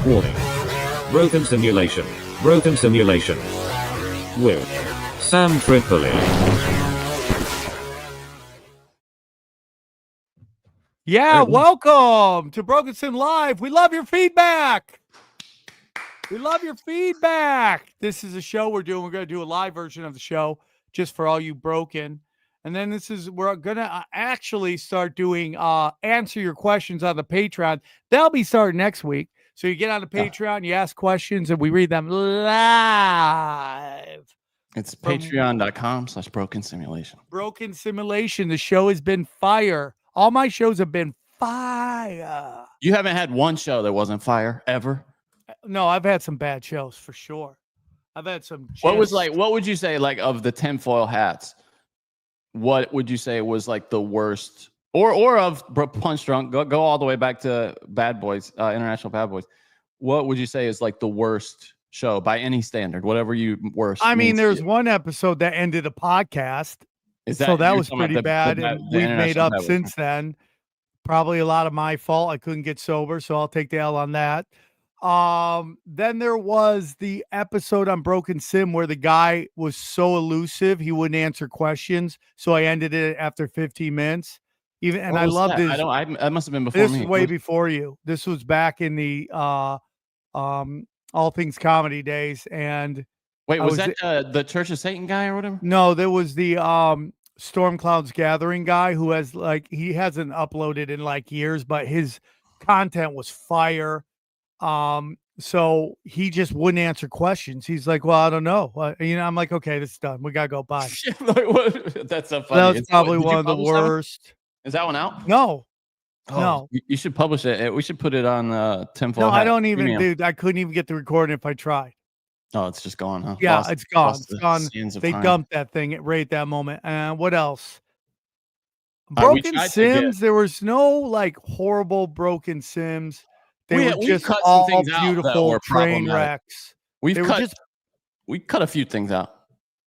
Warning. Broken simulation. Broken simulation. With Sam Tripoli. Yeah, welcome to Broken Sim Live. We love your feedback. We love your feedback. This is a show we're doing. We're going to do a live version of the show just for all you broken. And then we're going to actually start doing answer your questions on the Patreon. That'll be starting next week. So you get on the Patreon, you ask questions, and we read them live. It's patreon.com/broken simulation. Broken Simulation. The show has been fire. All my shows have been fire. You haven't had one show that wasn't fire ever? No, I've had some bad shows for sure. I've had some. What would you say, like, of the tinfoil hats? What would you say was like the worst, or of Punch Drunk? Go all the way back to Bad Boys, International Bad Boys. What would you say is like the worst show by any standard? Whatever you worst. I mean, there's one episode that ended a podcast. So that was pretty bad, and we've made up since then. Probably a lot of my fault. I couldn't get sober, so I'll take the L on that. Then there was the episode on Broken Sim where the guy was so elusive he wouldn't answer questions, so I ended it after 15 minutes. I loved this. I must have been before this me. This is way before you. This was back in the All Things Comedy days. And wait, was that the Church of Satan guy or whatever? No, there was the Storm Clouds Gathering guy who has he hasn't uploaded in like years, but his content was fire. So he just wouldn't answer questions. He's like, well, I don't know. I'm like, okay, this is done. We gotta go. Bye. That's so funny. That was probably one of the worst. Is that one out? No. No. You should publish it. We should put it on tinfoil. No, I don't even, dude. I couldn't even get the recording if I tried. Oh, it's just gone, huh? Yeah, it's gone. It's gone. They dumped that thing right at that moment. And what else? Broken Sims. There was no like horrible broken Sims. They were just all beautiful train wrecks. We cut a few things out.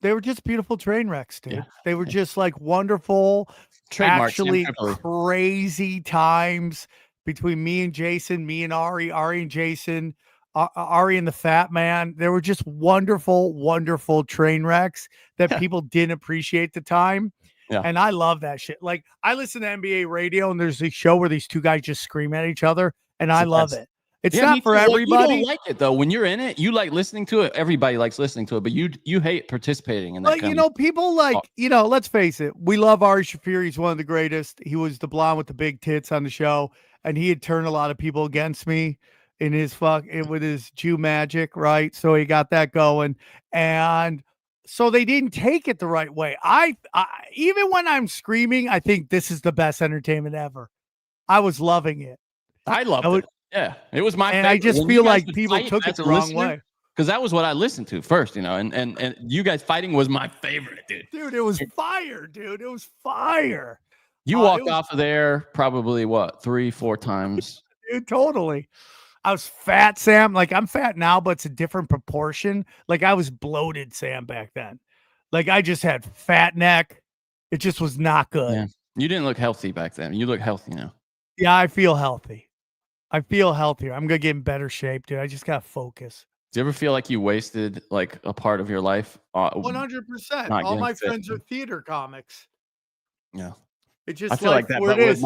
They were just beautiful train wrecks, dude. Yeah. They were just like wonderful, actually crazy times between me and Jason, me and Ari and Jason, Ari and the Fat Man. They were just wonderful, wonderful train wrecks that people didn't appreciate at the time. Yeah. And I love that shit. Like, I listen to NBA radio and there's a show where these two guys just scream at each other. And I love it. It's not for everybody. You don't like it though. When you're in it, you like listening to it. Everybody likes listening to it, but you hate participating in that. But people like, let's face it. We love Ari Shaffir. He's one of the greatest. He was the blonde with the big tits on the show, and he had turned a lot of people against me in his with his Jew magic, right? So he got that going, and so they didn't take it the right way. I even when I'm screaming, I think this is the best entertainment ever. I was loving it. I loved it. Yeah, it was my favorite. I just feel like people took it the wrong way. Because that was what I listened to first, and you guys fighting was my favorite, dude. Dude, it was fire, dude. It was fire. You walked off of there probably, 3-4 times? Dude, totally. I was fat, Sam. Like, I'm fat now, but it's a different proportion. Like, I was bloated, Sam, back then. Like, I just had fat neck. It just was not good. Yeah. You didn't look healthy back then. You look healthy now. Yeah, I feel healthy. I feel healthier. I'm going to get in better shape, dude. I just got to focus. Do you ever feel like you wasted like a part of your life? 100%. All my friends are theater comics. Yeah. It's just I feel like that, but with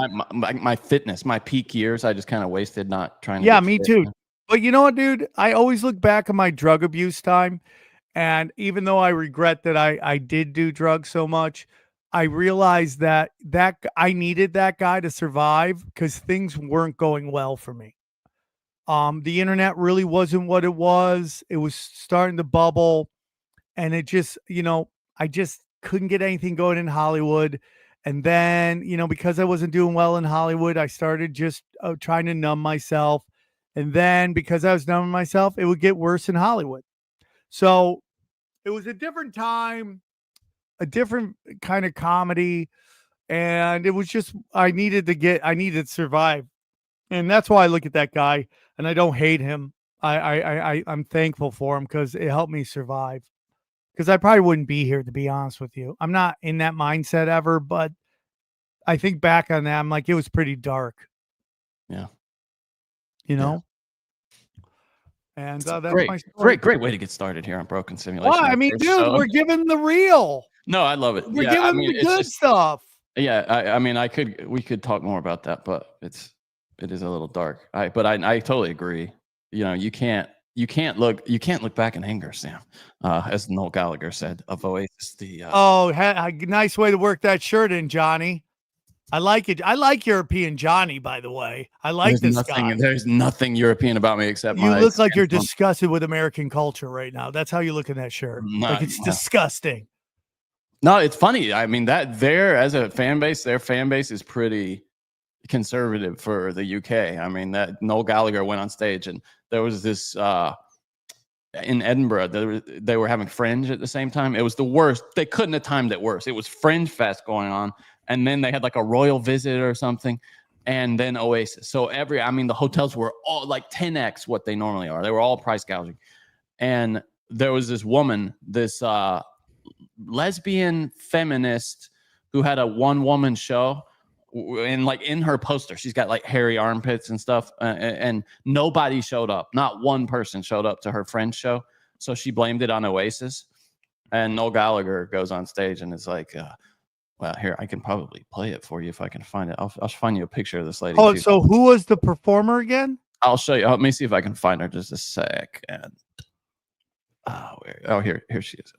my fitness, my peak years, I just kind of wasted not trying to. Yeah, me too. But you know what, dude? I always look back at my drug abuse time. And even though I regret that I did do drugs so much, I realized that I needed that guy to survive because things weren't going well for me. The internet really wasn't what it was. It was starting to bubble, and it just, I just couldn't get anything going in Hollywood. And then, because I wasn't doing well in Hollywood, I started just trying to numb myself. And then because I was numbing myself, it would get worse in Hollywood. So it was a different time, a different kind of comedy. And it was just, I needed to survive. And that's why I look at that guy and I don't hate him. I'm thankful for him because it helped me survive. Because I probably wouldn't be here, to be honest with you. I'm not in that mindset ever, but I think back on that, I'm like, it was pretty dark. Yeah. You know? And that's great, my story. great way to get started here on Broken Simulation. Well, I mean, dude, we're giving the real. No, I love it. We're giving the good stuff. Yeah, I mean, we could talk more about that, but it is a little dark. I totally agree. You know, you can't look back in anger, Sam. As Noel Gallagher said of Oasis. Nice way to work that shirt in, Johnny. I like it. I like European Johnny, by the way. I like this guy. There's nothing European about me except you look like you're disgusted with American culture right now. That's how you look in that shirt. Like it's disgusting. No, it's funny. I mean, that their fan base is pretty conservative for the UK. I mean, that Noel Gallagher went on stage and there was this in Edinburgh, they were having Fringe at the same time. It was the worst. They couldn't have timed it worse. It was Fringe Fest going on. And then they had like a royal visit or something. And then Oasis. So the hotels were all like 10x what they normally are. They were all price gouging. And there was this woman, this lesbian feminist who had a one-woman show. And like in her poster, she's got like hairy armpits and stuff. And nobody showed up. Not one person showed up to her friend's show. So she blamed it on Oasis. And Noel Gallagher goes on stage and is like, well, here, I can probably play it for you if I can find it. I'll find you a picture of this lady. Oh, so who was the performer again? I'll show you. Let me see if I can find her just a sec. And here she is.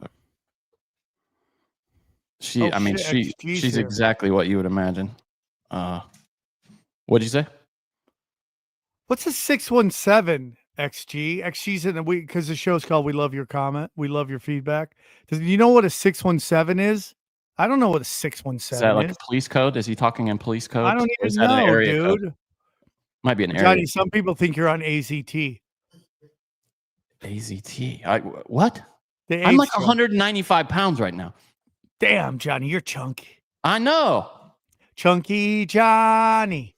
She's exactly what you would imagine. What'd you say? What's a 617 XG? XG's in the week because the show's called We Love Your Comment. We love your feedback. Do you know what a 617 is? I don't know what a 617 is. Is that like a police code? Is he talking in police code? I don't even know, dude. Code? Might be an area. Johnny, some people think you're on AZT. AZT? What? I'm like 195 pounds right now. Damn, Johnny, you're chunky. I know. Chunky Johnny.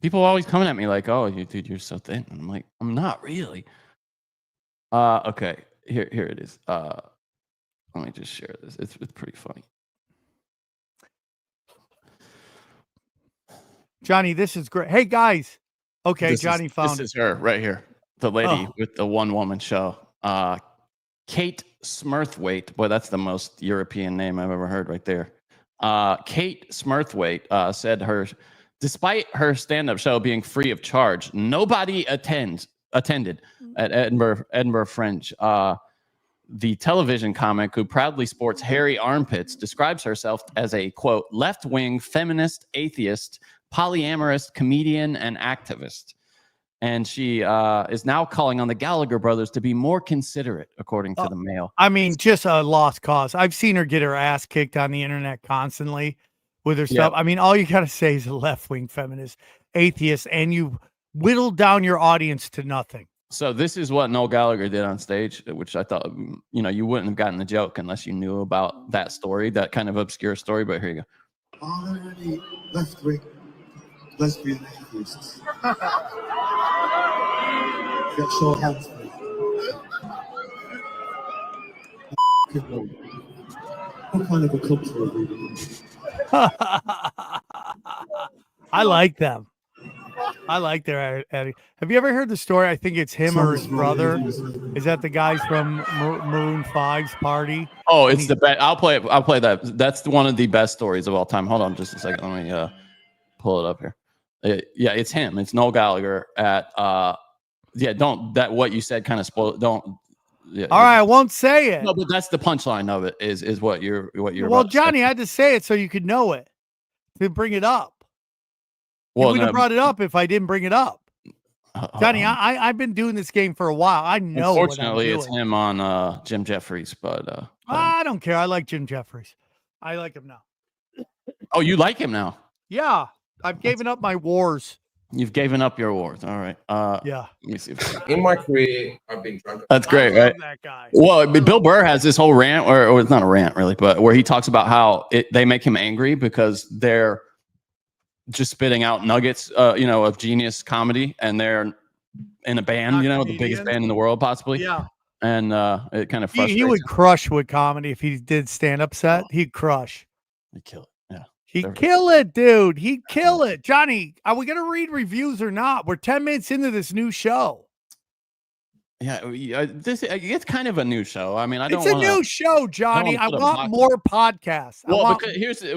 People are always coming at me like, "Oh, dude, you're so thin." And I'm like, I'm not really. Okay, here it is. Let me just share this. It's pretty funny. Johnny, this is great. Hey guys. Okay, Johnny found it. This is her right here. The lady with the one-woman show. Kate Smurthwaite. Boy, that's the most European name I've ever heard right there. Kate Smurthwaite said despite her stand-up show being free of charge, nobody attended at Edinburgh Fringe. The television comic who proudly sports hairy armpits describes herself as a, quote, left-wing feminist, atheist, polyamorous comedian and activist. And she is now calling on the Gallagher brothers to be more considerate, according to the Mail. I mean, just a lost cause. I've seen her get her ass kicked on the internet constantly with her stuff. I mean, all you got to say is a left-wing feminist, atheist, and you whittled down your audience to nothing. So this is what Noel Gallagher did on stage, which I thought, you wouldn't have gotten the joke unless you knew about that story, that kind of obscure story. But here you go. Already left-wing lesbian atheists. Get short hands, please. What kind of a culture are we? I like them. I like their Eddie. Have you ever heard the story? I think it's him or his brother. Is that the guys from Maroon 5's party? Oh, it's the best. I'll play that. That's one of the best stories of all time. Hold on just a second. Let me pull it up here. Yeah, it's him. It's Noel Gallagher at what you said kind of spoil. Don't. Yeah, all right, I won't say it. No, but that's the punchline of it. Is what you're. Well, Johnny, I had to say it so you could know it. To bring it up. Well, you wouldn't have brought it up if I didn't bring it up. Johnny, I've been doing this game for a while. I know. Unfortunately, it's him on Jim Jeffries, but I don't care. I like Jim Jeffries. I like him now. Oh, you like him now? Yeah, I've given up my wars. You've given up your wars. All right. Yeah. Let me see. In my career, I've been drunk. That's great, right? That guy. Well, Bill Burr has this whole rant, or it's not a rant really, but where he talks about how they make him angry because they're just spitting out nuggets, of genius comedy, and they're in a band, the biggest band in the world, possibly. Yeah. And it kind of frustrates he would him. crush with comedy if he did stand-up set. He'd crush. He'd kill it. Yeah. He'd kill it, dude. He'd kill it. Johnny, are we gonna read reviews or not? We're 10 minutes into this new show. Yeah, this it's kind of a new show. I mean, I don't It's a want new show, Johnny. I put a want box- more podcasts. I Well, want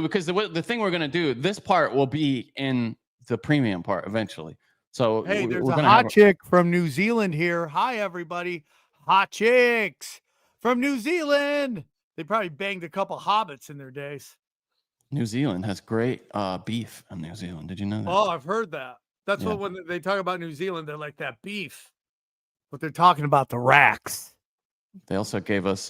because the thing we're gonna do, this part will be in the premium part eventually. So Hey, there's we're a gonna hot chick from New Zealand here. Hi, everybody. Hot chicks from New Zealand. They probably banged a couple hobbits in their days. New Zealand has great beef in New Zealand. Did you know that? Oh, I've heard that. That's Yeah. what when they talk about New Zealand, they're like that beef. But they're talking about the racks. They also gave us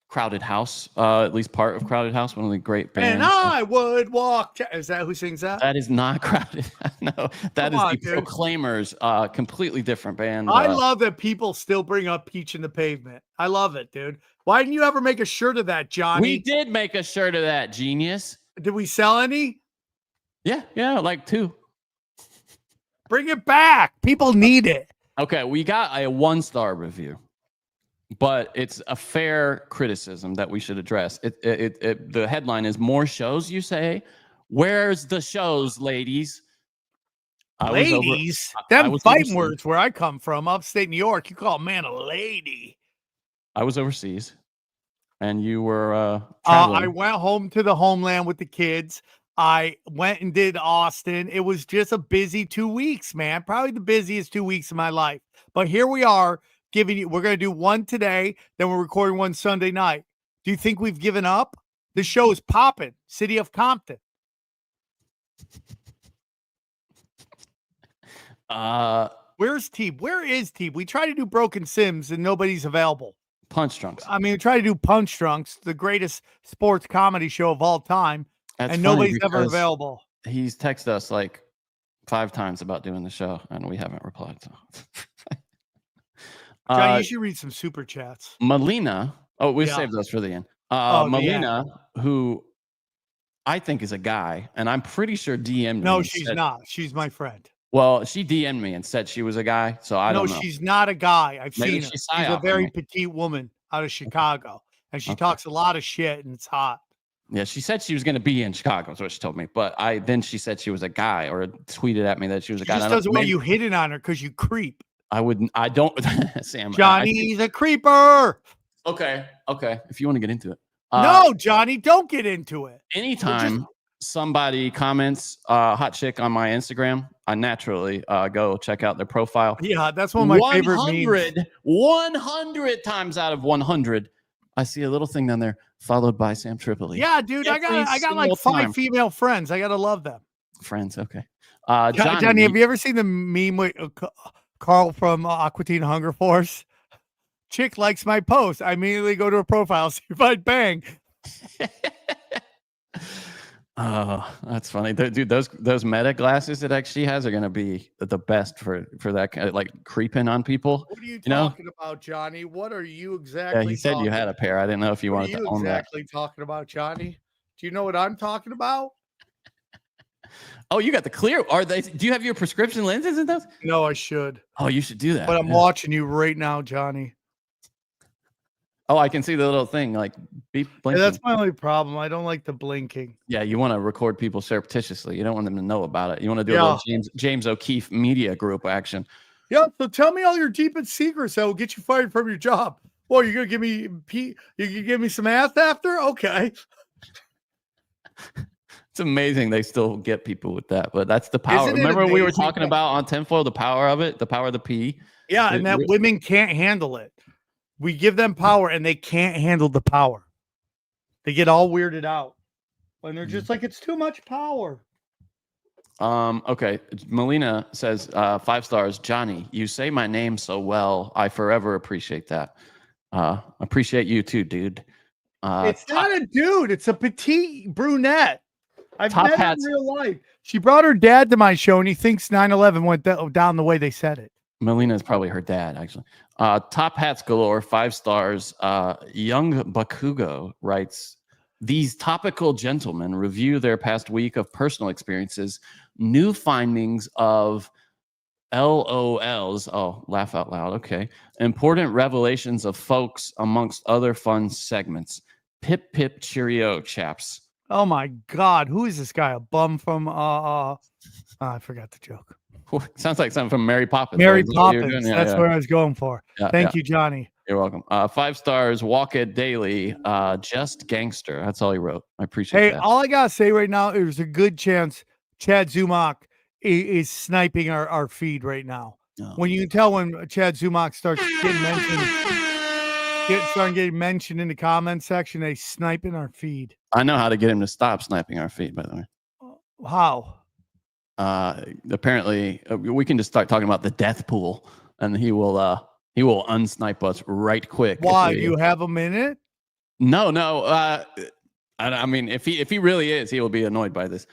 Crowded House, at least part of Crowded House, one of the great bands. And I would walk. Is that who sings that? That is not Crowded. No, that Come is on, the dude. Proclaimers, completely different band. I love that people still bring up Peach in the Pavement. I love it, dude. Why didn't you ever make a shirt of that, Johnny? We did make a shirt of that, genius. Did we sell any? Yeah, like 2. Bring it back. People need it. Okay, we got a 1-star review, but it's a fair criticism that we should address. The headline is "More shows." You say, "Where's the shows, ladies?" Ladies, I them was fighting overseas. words where I come from, upstate New York, you call a man a lady. I was overseas, and you were I traveling. went home to the homeland with the kids. I went and did Austin. It was just a busy 2 weeks, man. Probably the busiest 2 weeks of my life. But here we are giving you, we're going to do one today, then we're recording one Sunday night. Do you think we've given up? The show is popping. City of Compton. Where's Teeb? Where is Teeb? We try to do Broken Sims and nobody's available. Punch Drunks. I mean, we try to do Punch Drunks, the greatest sports comedy show of all time, That's and funny nobody's ever because available. He's texted us like 5 times about doing the show, and we haven't replied. So. John, you should read some super chats. Melina. Oh, we Yeah. saved those for the end. Oh, the Melina, who I think is a guy, and I'm pretty sure DM'd me. No, and she's said- not. She's my friend. Well, she DM'd me and said she was a guy, so I No, don't know. she's not a guy. I've Maybe seen her. she's She's a psyoping very me. petite woman out of Chicago, and she Okay. talks a lot of shit, and it's hot. Yeah, she said she was going to be in Chicago. Is what she told me. But then she said she was a guy, or tweeted at me that she was a She guy. just I don't- doesn't want maybe- you hitting on her because you creep. I wouldn't. I don't. Sam. I Johnny the creeper. think- okay. If you want to get into it. No, Johnny, don't get into it. Anytime somebody comments hot chick on my Instagram, I naturally go check out their profile. Yeah, that's one of my favorite memes. 100 times out of 100, I see a little thing down there followed by Sam Tripoli. Yeah, dude, I Every got like single 5 time. female friends. I gotta love them. Friends. Okay. Johnny, have you ever seen the meme with Carl from Aqua Teen Hunger Force? Chick likes my post. I immediately go to her profile, see if I bang. Oh, that's funny, dude. Those Meta glasses that actually has are gonna be the best for that kind of like creeping on people. What are you know? talking about, Johnny? What are you Yeah, exactly? he said you had a pair. I didn't know if you What are wanted to you own exactly talking about, Johnny? Do you know what I'm talking about? that. Oh, you got the clear. Are they? Do you have your prescription lenses in those? No, I should. Oh, you should do that. But I'm yeah. watching you right now, Johnny. Oh, I can see the little thing like beep Yeah, blinking. that's my only problem. I don't like the blinking. Yeah, you want to record people surreptitiously. You don't want them to know about it. You want to do a Yeah. little James O'Keefe media group action. Yeah, so tell me all your deepest secrets that will get you fired from your job. Well, you're gonna give me you can give me some ass after? Okay. It's amazing they still get people with that, but that's the power. Isn't it Remember we were amazing talking that- about on tinfoil the power of it, the power of the P. Yeah, It and that re- women can't handle it. We give them power and they can't handle the power. They get all weirded out. And they're just like, it's too much power. Okay. Melina says 5 stars. Johnny, you say my name so well. I forever appreciate that. Appreciate you too, dude. It's not a dude, it's a petite brunette. I've Top met her in hats. real life. She brought her dad to my show and he thinks 9/11 went down the way they said it. Melina is probably her dad, actually. Top hats galore, 5 stars. Young Bakugo writes, these topical gentlemen review their past week of personal experiences, new findings of LOLs. Oh, laugh out loud. Okay. Important revelations of folks amongst other fun segments. Pip, pip, cheerio, chaps. Oh my God, who is this guy? A bum from I forgot the joke. Sounds like something from Mary Poppins. Mary right? Is that what you're Poppins. doing? That's what I was going for. Yeah, Thank you, Johnny. You're welcome. 5 stars. Walk it daily. Just gangster. That's all he wrote. I appreciate Hey, that. all I gotta say right now, there's a good chance Chad Sumac is sniping our feed right now. Oh. When you can tell when Chad Sumac starts getting mentioned in the comment section, they sniping our feed. I know how to get him to stop sniping our feed, by the way. How? Apparently, we can just start talking about the death pool, and he will unsnipe us right quick. Why? Do you have a minute? No. I mean, if he really is, he will be annoyed by this.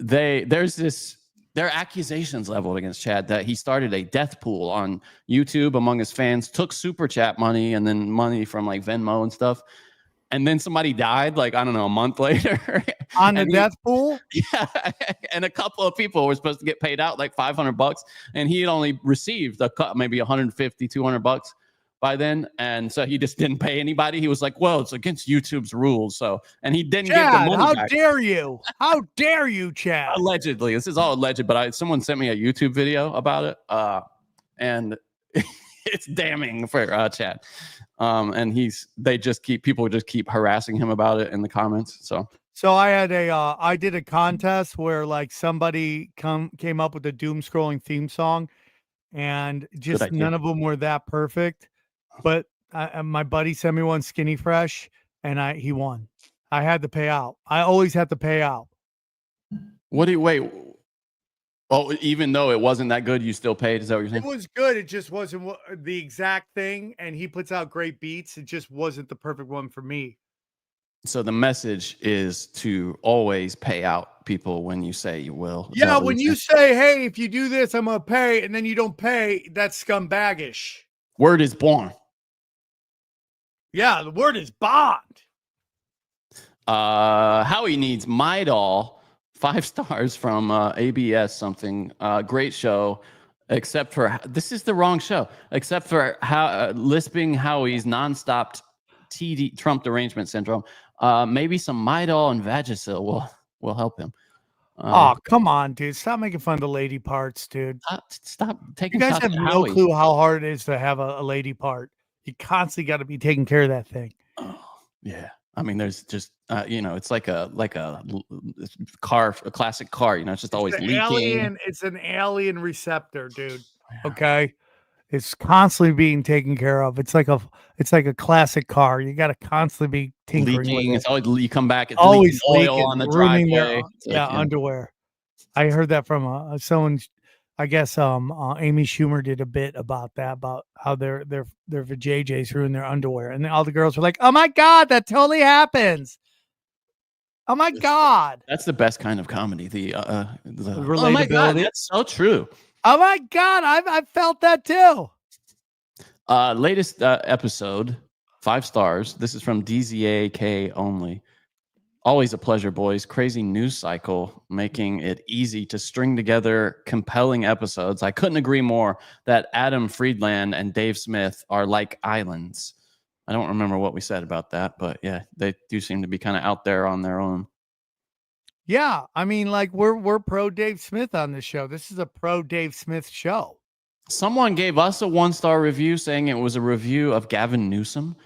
There are accusations leveled against Chad that he started a death pool on YouTube among his fans, took super chat money and then money from like Venmo and stuff. And then somebody died, like, I don't know, a month later. On the death pool? Yeah. And a couple of people were supposed to get paid out like $500. And he had only received maybe 150, $200 by then. And so he just didn't pay anybody. He was like, well, it's against YouTube's rules. So, and he didn't give the money how back. dare you? How dare you, Chad? Allegedly. This is all alleged, but someone sent me a YouTube video about it. And it's damning for Chad. And people just keep harassing him about it in the comments. So I had I did a contest where like somebody came up with a doom scrolling theme song, and just none of them were that perfect. But my buddy sent me one, Skinny Fresh, and he won. I had to pay out. I always have to pay out. Wait? Oh, even though it wasn't that good, you still paid? Is that what you're saying? It was good. It just wasn't the exact thing. And he puts out great beats. It just wasn't the perfect one for me. So the message is to always pay out people when you say you will. Yeah, when you say, hey, if you do this, I'm going to pay, and then you don't pay, that's scumbaggish. Word is born. Yeah, the word is bond. Howie needs my doll. 5 stars from ABS something. Great show, except for this is the wrong show. Except for lisping Howie's nonstop TD Trump derangement syndrome. Maybe some Midol and Vagisil will help him. Oh, come on, dude! Stop making fun of the lady parts, dude. Stop taking. You guys shots have at no Howie. clue how hard it is to have a lady part. You constantly got to be taking care of that thing. Oh, yeah. I mean, there's just it's like a car, a classic car. It's just always leaking. It's an alien receptor, dude. Okay, it's constantly being taken care of. It's like a classic car. You got to constantly be tinkering leaking. with it. It's always you come back. It's always leaking oil leaking, on the ruining driveway. their underwear. I heard that from someone. I guess Amy Schumer did a bit about that, about how their vajayjays ruin their underwear, and all the girls were like, "Oh my god, that totally happens." Oh my god, that's the best kind of comedy. The relatability. Oh my god, that's so true. Oh my god, I've felt that too. Latest episode, 5 stars. This is from DZAK only. Always a pleasure, boys. Crazy news cycle, making it easy to string together compelling episodes. I couldn't agree more that Adam Friedland and Dave Smith are like islands. I don't remember what we said about that, but yeah, they do seem to be kind of out there on their own. Yeah, I mean, like we're pro Dave Smith on this show. This is a pro Dave Smith show. Someone gave us a 1-star review saying it was a review of Gavin Newsom.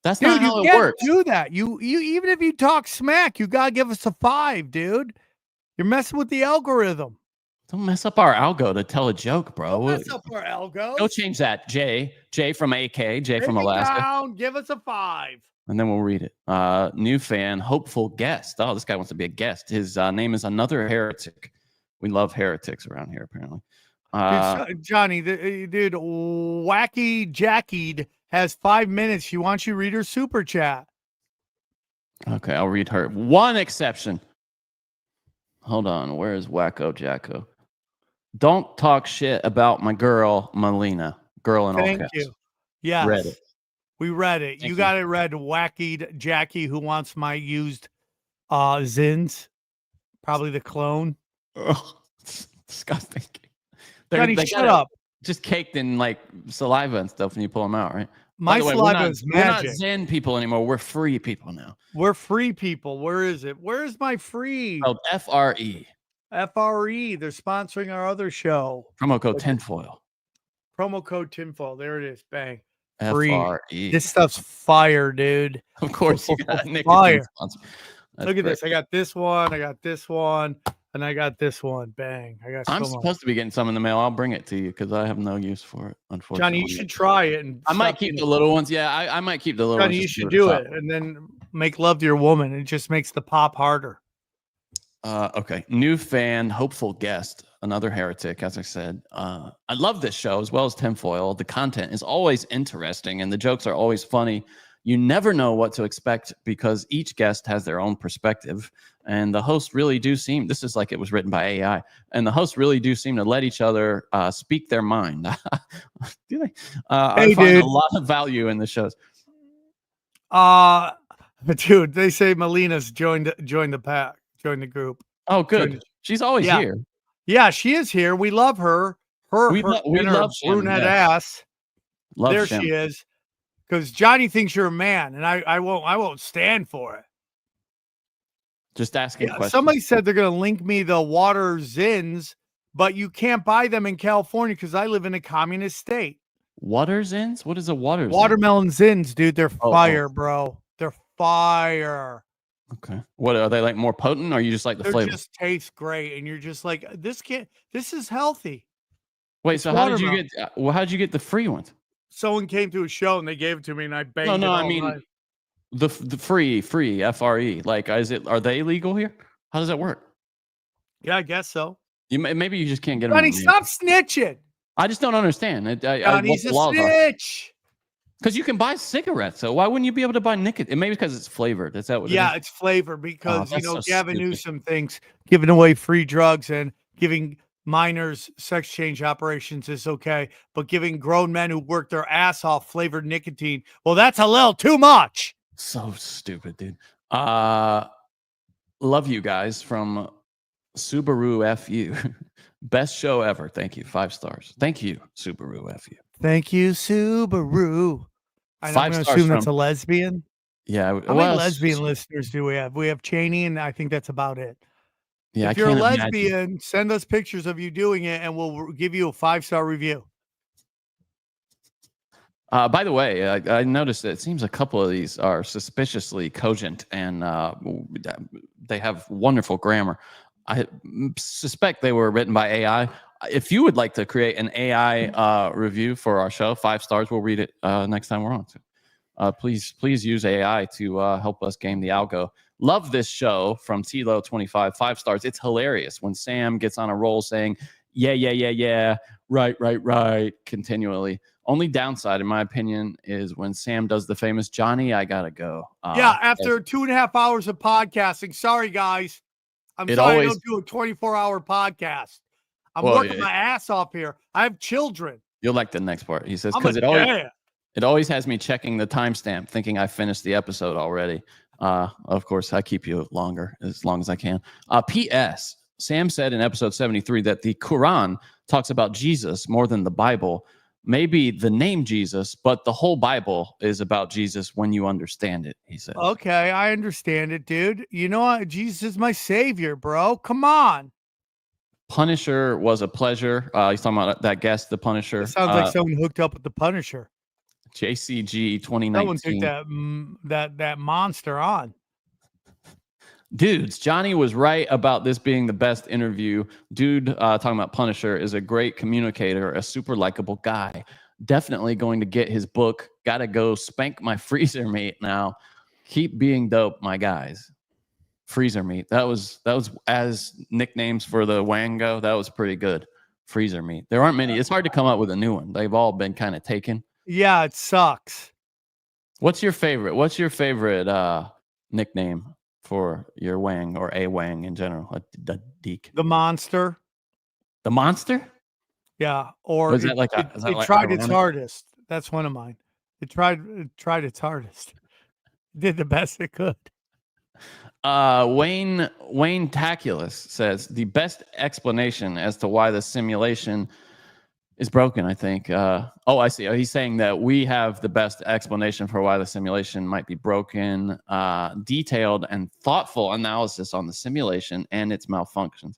That's not how it works. Do that. You even if you talk smack, you gotta give us a 5, dude. You're messing with the algorithm. Don't mess up our algo to tell a joke, bro. Don't mess up our algo. Go change that. J from AK, J from Alaska. Give us a 5. And then we'll read it. New fan, hopeful guest. Oh, this guy wants to be a guest. His name is Another Heretic. We love heretics around here, apparently. Johnny, dude, Wacky Jackied has 5 minutes. She wants you to read her super chat. Okay, I'll read her. One exception. Hold on. Where is Wacko Jacko? Don't talk shit about my girl, Melina. Girl in all caps. Thank you. Yes. Read it. We read it. You got it read. Wacky Jackie, who wants my used Zins. Probably the clone. Oh, it's disgusting. Johnny, shut up. Just caked in like saliva and stuff when you pull them out, right? My saliva is magic. We're not Zen people anymore. We're free people now. We're free people. Where is it? Where is my free? Spelled F-R-E. FRE. They're sponsoring our other show. Promo code tinfoil. Promo code tinfoil. There it is. Bang. Free. FRE. This stuff's fire, dude. Of course, you got nicotine Fire. sponsor. Look at this. I got this one. I got this one. And I got this one. Bang. I got I'm so much. supposed to be getting some in the mail. I'll bring it to you because I have no use for it, unfortunately. Johnny, you should try it. And I might keep the little ones. Yeah, I might keep the little ones. Johnny, you should do it and then make love to your woman. It just makes the pop harder. Okay. New fan, hopeful guest, another heretic, as I said. I love this show as well as tinfoil. The content is always interesting and the jokes are always funny. You never know what to expect because each guest has their own perspective. And the hosts really do seem, this is like it was written by AI, and the hosts really do seem to let each other speak their mind. Do they? I find a lot of value in the shows. Dude, they say Melina's joined the pack, joined the group. Oh, good. She's always here. Yeah, she is here. We love her. We love brunette ass. There she is. Because Johnny thinks you're a man, and I won't stand for it. Just asking questions. Somebody said they're going to link me the water zins, but you can't buy them in California because I live in a communist state. Water zins? What is a water zin? Watermelon zins, dude. They're fire, bro. They're fire. Okay. What are they like? More potent, or you just like the flavor? They just taste great, and you're just like, this is healthy. Wait, so how did you get the free ones? Someone came to a show and they gave it to me, and I banged it. No, I mean the free FRE. Like, are they legal here? How does that work? Yeah, I guess so. Maybe you just can't get them. Johnny, stop snitching. I just don't understand. Johnny's a snitch. Because you can buy cigarettes, so why wouldn't you be able to buy nicotine? Maybe because it's flavored. Is that what? Yeah, it's flavored because Gavin Newsom thinks giving away free drugs and giving minors sex change operations is okay, but giving grown men who work their ass off flavored nicotine, well, that's a little too much. So stupid, dude. Love you guys from Subaru FU. Best show ever. Thank you. 5 stars. Thank you, Subaru FU. Thank you, Subaru. I'm going to assume that's a lesbian. Yeah. How many lesbian listeners do we have? We have Cheney, and I think that's about it. Yeah, if you're a lesbian, send us pictures of you doing it, and we'll give you a 5-star review. By the way, I noticed that it seems a couple of these are suspiciously cogent, and they have wonderful grammar. I suspect they were written by AI. If you would like to create an AI review for our show, 5 stars, we'll read it next time we're on. Please use AI to help us game the algo. Love this show from Tilo25, 5 stars. It's hilarious when Sam gets on a roll saying, yeah, right, continually. Only downside, in my opinion, is when Sam does the famous Johnny, I gotta go. After 2.5 hours of podcasting. Sorry, guys. I don't do a 24-hour podcast. I'm working my ass off here. I have children. You'll like the next part. He says, because it always has me checking the timestamp, thinking I finished the episode already. Of course, I keep you longer, as long as I can. P.S. Sam said in episode 73 that the Quran talks about Jesus more than the Bible. Maybe the name Jesus, but the whole Bible is about Jesus when you understand it, he said. Okay, I understand it, dude. You know what? Jesus is my savior, bro. Come on. Punisher was a pleasure. He's talking about that guest, the Punisher. It sounds like someone hooked up with the Punisher. JCG 2019. Someone took that monster on. Dudes, Johnny was right about this being the best interview. Dude, talking about Punisher, is a great communicator, a super likable guy. Definitely going to get his book. Gotta go spank my freezer meat now. Keep being dope, my guys. Freezer meat. That was as nicknames for the Wango. That was pretty good. Freezer meat. There aren't many. It's hard to come up with a new one. They've all been kind of taken. Yeah, it sucks. What's your favorite? What's your favorite nickname for your Wang or a Wang in general? The Deke. The Monster. The Monster? Yeah. Or it tried its hardest. That's one of mine. It tried its hardest. Did the best it could. Wayne Taculus says the best explanation as to why the simulation is broken, I think. Oh, I see. He's saying that we have the best explanation for why the simulation might be broken, detailed and thoughtful analysis on the simulation and its malfunctions.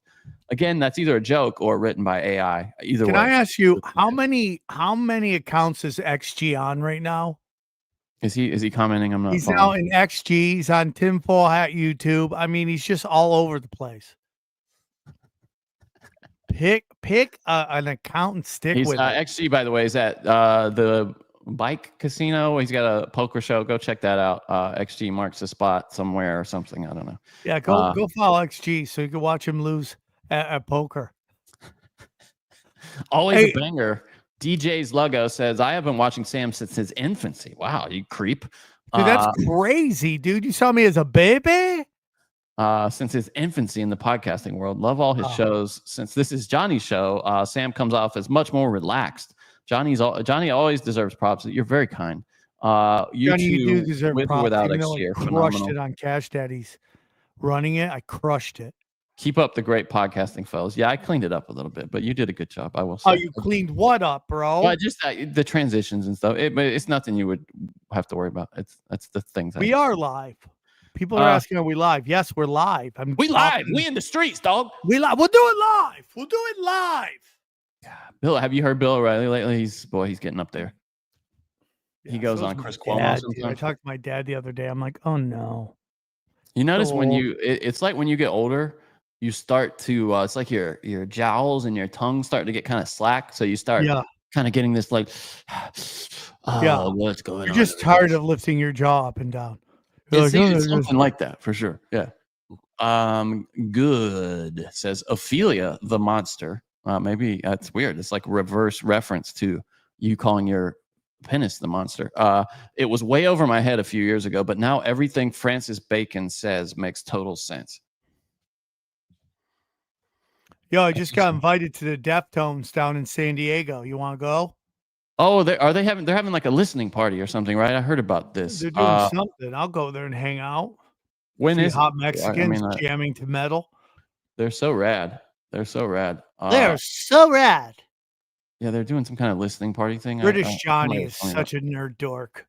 Again, that's either a joke or written by AI. Either Can way. I ask you how many accounts is XG on right now? Is he commenting? I'm not. He's following. now in XG. He's on Tinfoil Hat YouTube. I mean, he's just all over the place. Pick an account and stick He's with it. XG, by the way, is at the bike casino. He's got a poker show. Go check that out. XG marks a spot somewhere or something. I don't know. Yeah, go follow XG so you can watch him lose at poker. Always a banger. DJ's Lugo says, I have been watching Sam since his infancy. Wow, you creep. Dude, that's crazy, dude. You saw me as a baby? Since his infancy in the podcasting world. Love all his shows. Since this is Johnny's show, Sam comes off as much more relaxed. Johnny always deserves props. You're very kind. You do deserve with props. or without Even though XG, I crushed it on Cash Daddies. Running it, I crushed it. Keep up the great podcasting, fellas. Yeah, I cleaned it up a little bit, but you did a good job. I will say. Oh, you cleaned what up, bro? Well, just the transitions and stuff. It's nothing you would have to worry about. That's the things. We are live. People are asking, are we live? Yes, we're live. We live. We in the streets, dog. We live. We'll do it live. We'll do it live. Yeah. Bill, have you heard Bill O'Reilly lately? He's getting up there. He goes on Chris Cuomo. I talked to my dad the other day. I'm like, oh no. You notice when it's like when you get older, you start to it's like your jowls and your tongue start to get kind of slack. So you start kind of getting this like what's going on? You're just tired of lifting your jaw up and down. It's something like that for sure. Yeah. Good, says Ophelia the monster. Maybe that's weird. It's like reverse reference to you calling your penis the monster. It was way over my head a few years ago, but now everything Francis Bacon says makes total sense. Yo, I just got invited to the Deftones down in San Diego. You want to go? Oh, they're having like a listening party or something, right? I heard about this. They're doing something. I'll go there and hang out. When is hot Mexicans jamming to metal? They're so rad. They're so rad. They're so rad. Yeah, they're doing some kind of listening party thing. British Johnny is such a nerd dork.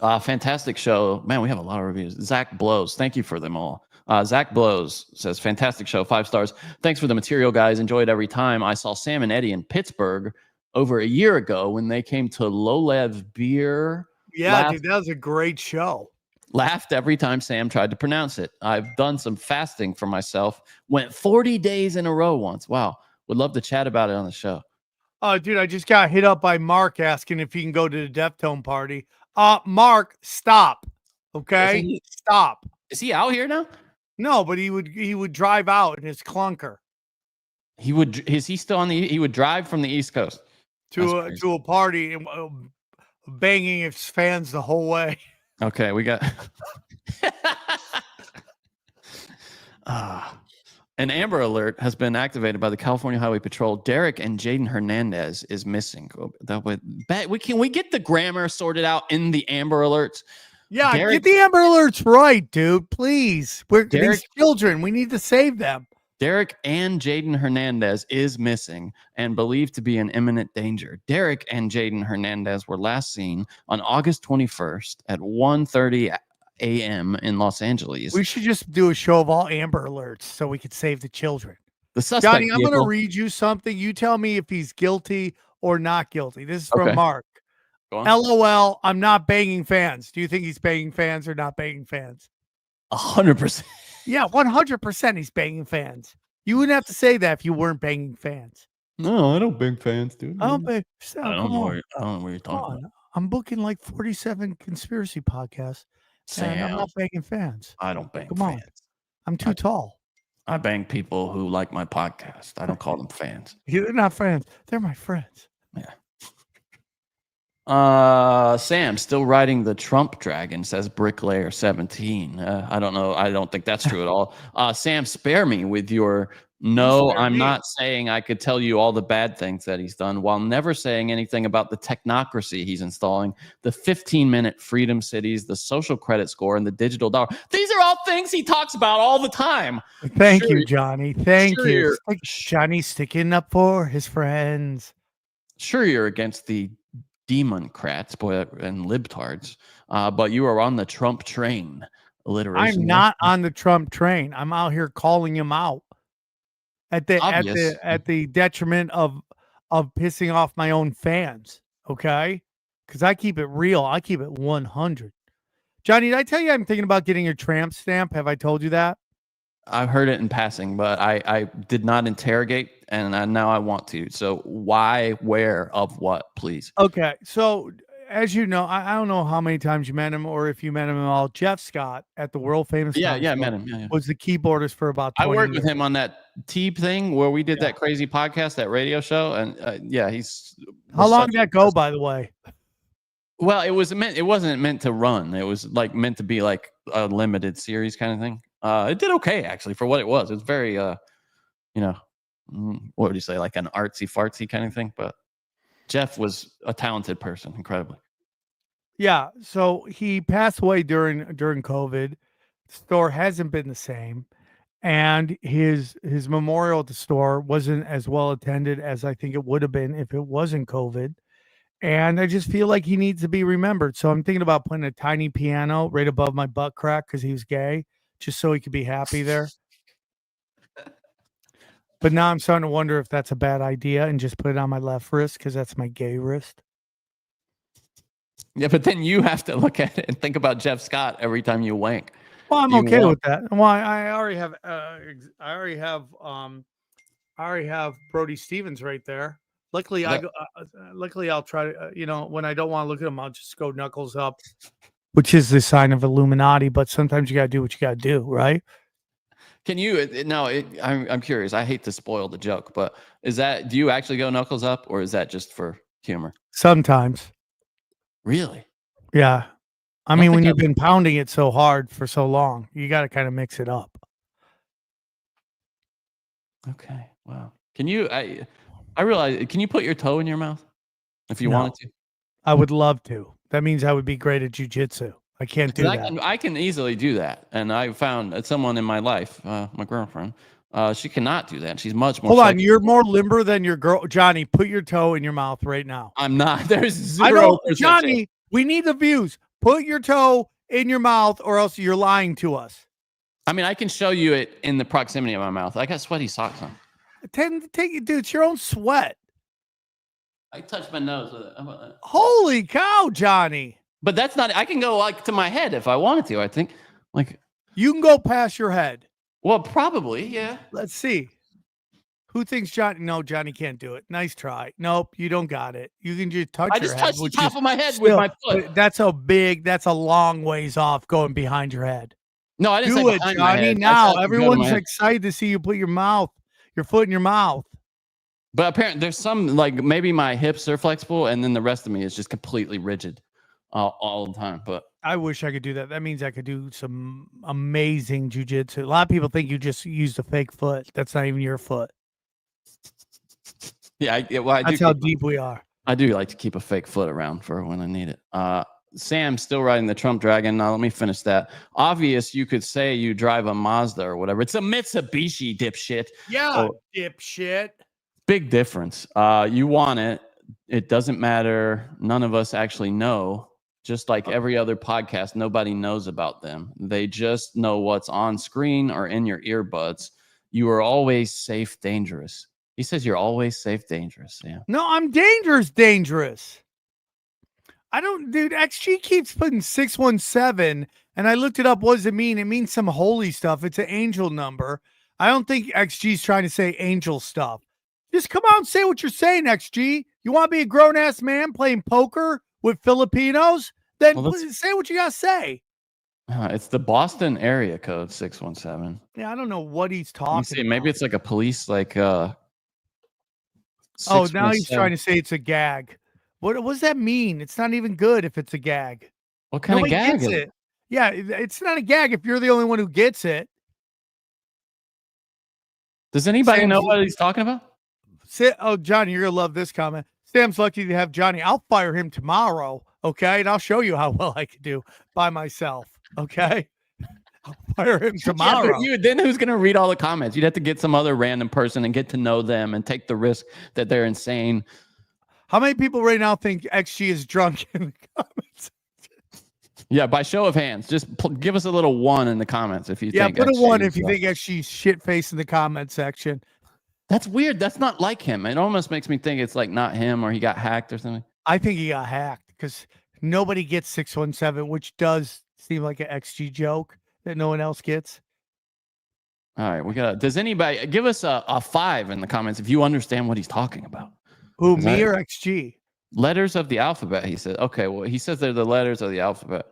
Fantastic show. Man, we have a lot of reviews. Zach Blows. Thank you for them all. Zach Blows says, fantastic show. 5 stars. Thanks for the material, guys. Enjoy it every time. I saw Sam and Eddie in Pittsburgh over a year ago when they came to Lolev Beer. Yeah, dude, that was a great show. Laughed every time Sam tried to pronounce it. I've done some fasting for myself. Went 40 days in a row once. Wow. Would love to chat about it on the show. Oh, dude, I just got hit up by Mark asking if he can go to the Deftone party. Mark, stop. Okay? Stop. Is he out here now? No, but he would drive out in his clunker. Is he still on he would drive from the East Coast to a party and banging his fans the whole way. Okay, we got an Amber Alert has been activated by the California Highway Patrol. Derek and Jaden Hernandez is missing. Can we get the grammar sorted out in the Amber Alerts? Yeah, get the Amber Alerts right, dude. Please. These children, we need to save them. Derek and Jaden Hernandez is missing and believed to be in imminent danger. Derek and Jaden Hernandez were last seen on August 21st at 1:30 a.m. in Los Angeles. We should just do a show of all Amber Alerts so we could save the children. The suspect Johnny, I'm going to read you something. You tell me if he's guilty or not guilty. This is from Mark. LOL, I'm not banging fans. Do you think he's banging fans or not banging fans? 100%. Yeah, 100% he's banging fans. You wouldn't have to say that if you weren't banging fans. No, I don't bang fans, dude. I don't bang. I don't know what you're talking about. I'm booking like 47 conspiracy podcasts. And I'm not banging fans. I don't bang fans. On. I'm too tall. I bang people who like my podcast. I don't call them fans. They're not fans. They're my friends. Yeah. Sam still riding the Trump dragon, says Bricklayer 17. I don't know. I don't think that's true at all. Sam, spare me with your I'm not saying I could tell you all the bad things that he's done while never saying anything about the technocracy he's installing, the 15-minute freedom cities, the social credit score, and the digital dollar. These are all things he talks about all the time. Thank you, Johnny. Thank you. Johnny sticking up for his friends. sure you're against the Democrats and libtards, but you are on the Trump train. Alliteration. I'm not on the Trump train. I'm out here calling him out at the detriment of pissing off my own fans. Okay, because I keep it real. I keep it 100. Johnny, did I tell you I'm thinking about getting your tramp stamp? Have I told you that? I've heard it in passing, but I did not interrogate, and now I want to. So why, where, of what, please? Okay, so as you know, I don't know how many times you met him or if you met him at all. Jeff Scott at the world famous Yeah, Comedy I Store met him. Yeah. was the keyboardist for about 20 I worked years. with him on that Teeb thing where we did that crazy podcast, that radio show, and he's. How long did that go, by the way? Well, it wasn't meant to run. It was like meant to be like a limited series kind of thing. It did okay actually for what it was. It was very, what would you say, like an artsy fartsy kind of thing. But Jeff was a talented person, incredibly. Yeah. So he passed away during COVID. The store hasn't been the same, and his memorial at the store wasn't as well attended as I think it would have been if it wasn't COVID. And I just feel like he needs to be remembered. So I'm thinking about putting a tiny piano right above my butt crack because he was gay, just so he could be happy there. But now I'm starting to wonder if that's a bad idea and just put it on my left wrist because that's my gay wrist. Yeah, but then you have to look at it and think about Jeff Scott every time you wank. Well, I'm okay with that. Well, I already have Brody Stevens right there. Luckily, luckily I'll try to, when I don't want to look at him, I'll just go knuckles up, which is the sign of Illuminati. But sometimes you got to do what you got to do, right? Can you? No, I'm curious. I hate to spoil the joke, but do you actually go knuckles up, or is that just for humor? Sometimes. Really? Yeah. I mean, when you've been pounding it so hard for so long, you got to kind of mix it up. Okay. Wow. Can you? I realize. Can you put your toe in your mouth if you wanted to? I would love to. That means I would be great at jujitsu. I can't do that. I can easily do that, and I found someone in my life, my girlfriend. She cannot do that. She's much more. Hold on, you're more limber than your girl, Johnny. Put your toe in your mouth right now. I'm not. There's 0%. I know, Johnny. We need the views. Put your toe in your mouth, or else you're lying to us. I mean, I can show you it in the proximity of my mouth. I got sweaty socks on. Take it, dude. It's your own sweat. I touched my nose with it. Holy cow, Johnny! But that's not. I can go like to my head if I wanted to. I think like you can go past your head. Well, probably, yeah. Let's see. Who thinks Johnny? No, Johnny can't do it. Nice try. Nope, you don't got it. You can just touch. I just touched the top of my head with my foot. That's a long ways off going behind your head. No, I didn't do say it, behind Johnny. my head. Now everyone's excited to see you put your foot in your mouth. But apparently, there's some like maybe my hips are flexible, and then the rest of me is just completely rigid all the time. But I wish I could do that. That means I could do some amazing jujitsu. A lot of people think you just used a fake foot. That's not even your foot. Yeah, that's how deep we are. I do like to keep a fake foot around for when I need it. Sam's still riding the Trump Dragon. Now let me finish that. Obvious, you could say you drive a Mazda or whatever. It's a Mitsubishi, dipshit. Yeah, dipshit. Big difference. You want it. It doesn't matter. None of us actually know. Just like every other podcast, nobody knows about them. They just know what's on screen or in your earbuds. You are always safe, dangerous. He says you're always safe, dangerous. Yeah. No, I'm dangerous. I don't, dude. XG keeps putting 617, and I looked it up. What does it mean? It means some holy stuff. It's an angel number. I don't think XG's trying to say angel stuff. Just come out and say what you're saying, XG. You want to be a grown ass man playing poker with Filipinos? Then say what you got to say. It's the Boston area code 617. Yeah, I don't know what he's talking about. Maybe it's like a police oh, now he's trying to say it's a gag. What does that mean? It's not even good if it's a gag. What kind of gag is it? Yeah, it's not a gag if you're the only one who gets it. Does anybody know what he's talking about? Oh, Johnny, you're going to love this comment. Sam's lucky to have Johnny. I'll fire him tomorrow, okay? And I'll show you how well I can do by myself, okay? I'll fire him tomorrow. Yeah, then who's going to read all the comments? You'd have to get some other random person and get to know them and take the risk that they're insane. How many people right now think XG is drunk in the comments? Yeah, by show of hands, just give us a little 1 in the comments if you think. Put a XG 1 is if you drunk. think XG's shit face in the comment section. That's weird. That's not like him. It almost makes me think it's like not him or he got hacked or something. I think he got hacked because nobody gets 617, which does seem like an XG joke that no one else gets. All right, does anybody give us a 5 in the comments if you understand what he's talking about? Who, me or XG? Letters of the alphabet, he said. Okay, well, he says they're the letters of the alphabet.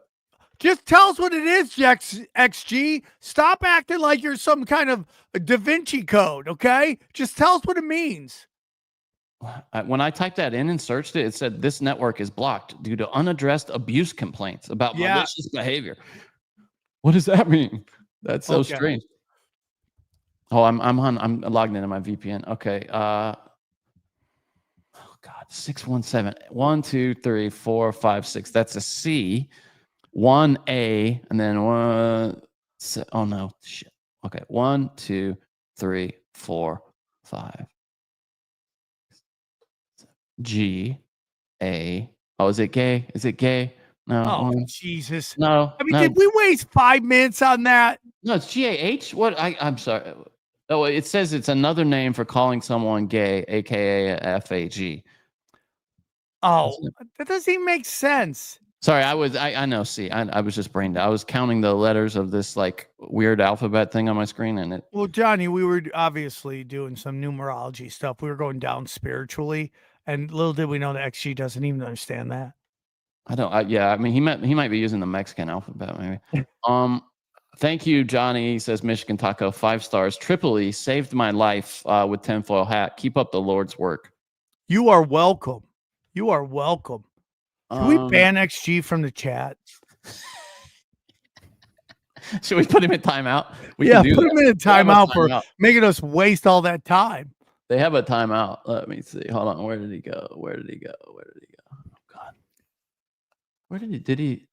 Just tell us what it is, XG. Stop acting like you're some kind of Da Vinci Code, okay? Just tell us what it means. When I typed that in and searched it, it said this network is blocked due to unaddressed abuse complaints about malicious behavior. What does that mean? That's so strange. Oh, I'm logged into my VPN. Okay. Oh God, 617. 1, 2, 3, 4, 5, 6. That's a C. 1A and then 1. Oh no, shit. Okay, 1, 2, 3, 4, 5. G A. Oh, is it gay? Is it gay? No. Oh, Jesus. No. I mean, did we waste 5 minutes on that? No, it's GAH. What? I'm sorry. Oh, it says it's another name for calling someone gay, aka FAG. Oh, that doesn't even make sense. Sorry, I know. See, I was just brain dead. I was counting the letters of this like weird alphabet thing on my screen, and it. Well, Johnny, we were obviously doing some numerology stuff. We were going down spiritually, and little did we know that XG doesn't even understand that. I don't. Yeah, I mean, he might be using the Mexican alphabet, maybe. Thank you, Johnny. He says Michigan Taco 5 stars. Tripoli saved my life with tinfoil hat. Keep up the Lord's work. You are welcome. You are welcome. Can we ban XG from the chat? Should we put him in timeout? Put him in a timeout for making us waste all that time. They have a timeout. Let me see. Hold on. Where did he go? Where did he go? Where did he go? Oh God. Where did he?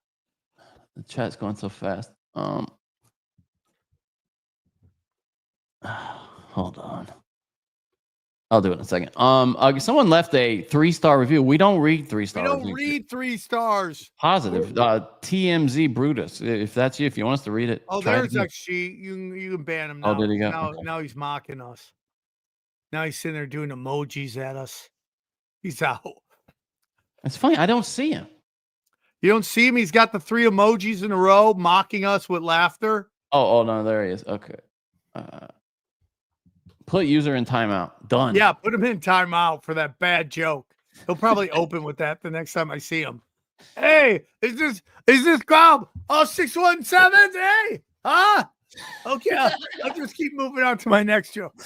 The chat's going so fast. Hold on. I'll do it in a second. Someone left a 3-star review. We don't read 3-star reviews. We don't read 3 stars. Positive. TMZ Brutus. If that's you, if you want us to read it. Oh, there's XG. You can ban him now. Oh, did he go? Now he's mocking us. Now he's sitting there doing emojis at us. He's out. It's funny. I don't see him. You don't see him? He's got the 3 emojis in a row mocking us with laughter. Oh no, there he is. Okay. Put user in timeout. Done. Yeah, put him in timeout for that bad joke. He'll probably open with that the next time I see him. Hey, is this crowd? Oh, 617? Hey, huh? Okay, I'll just keep moving on to my next joke.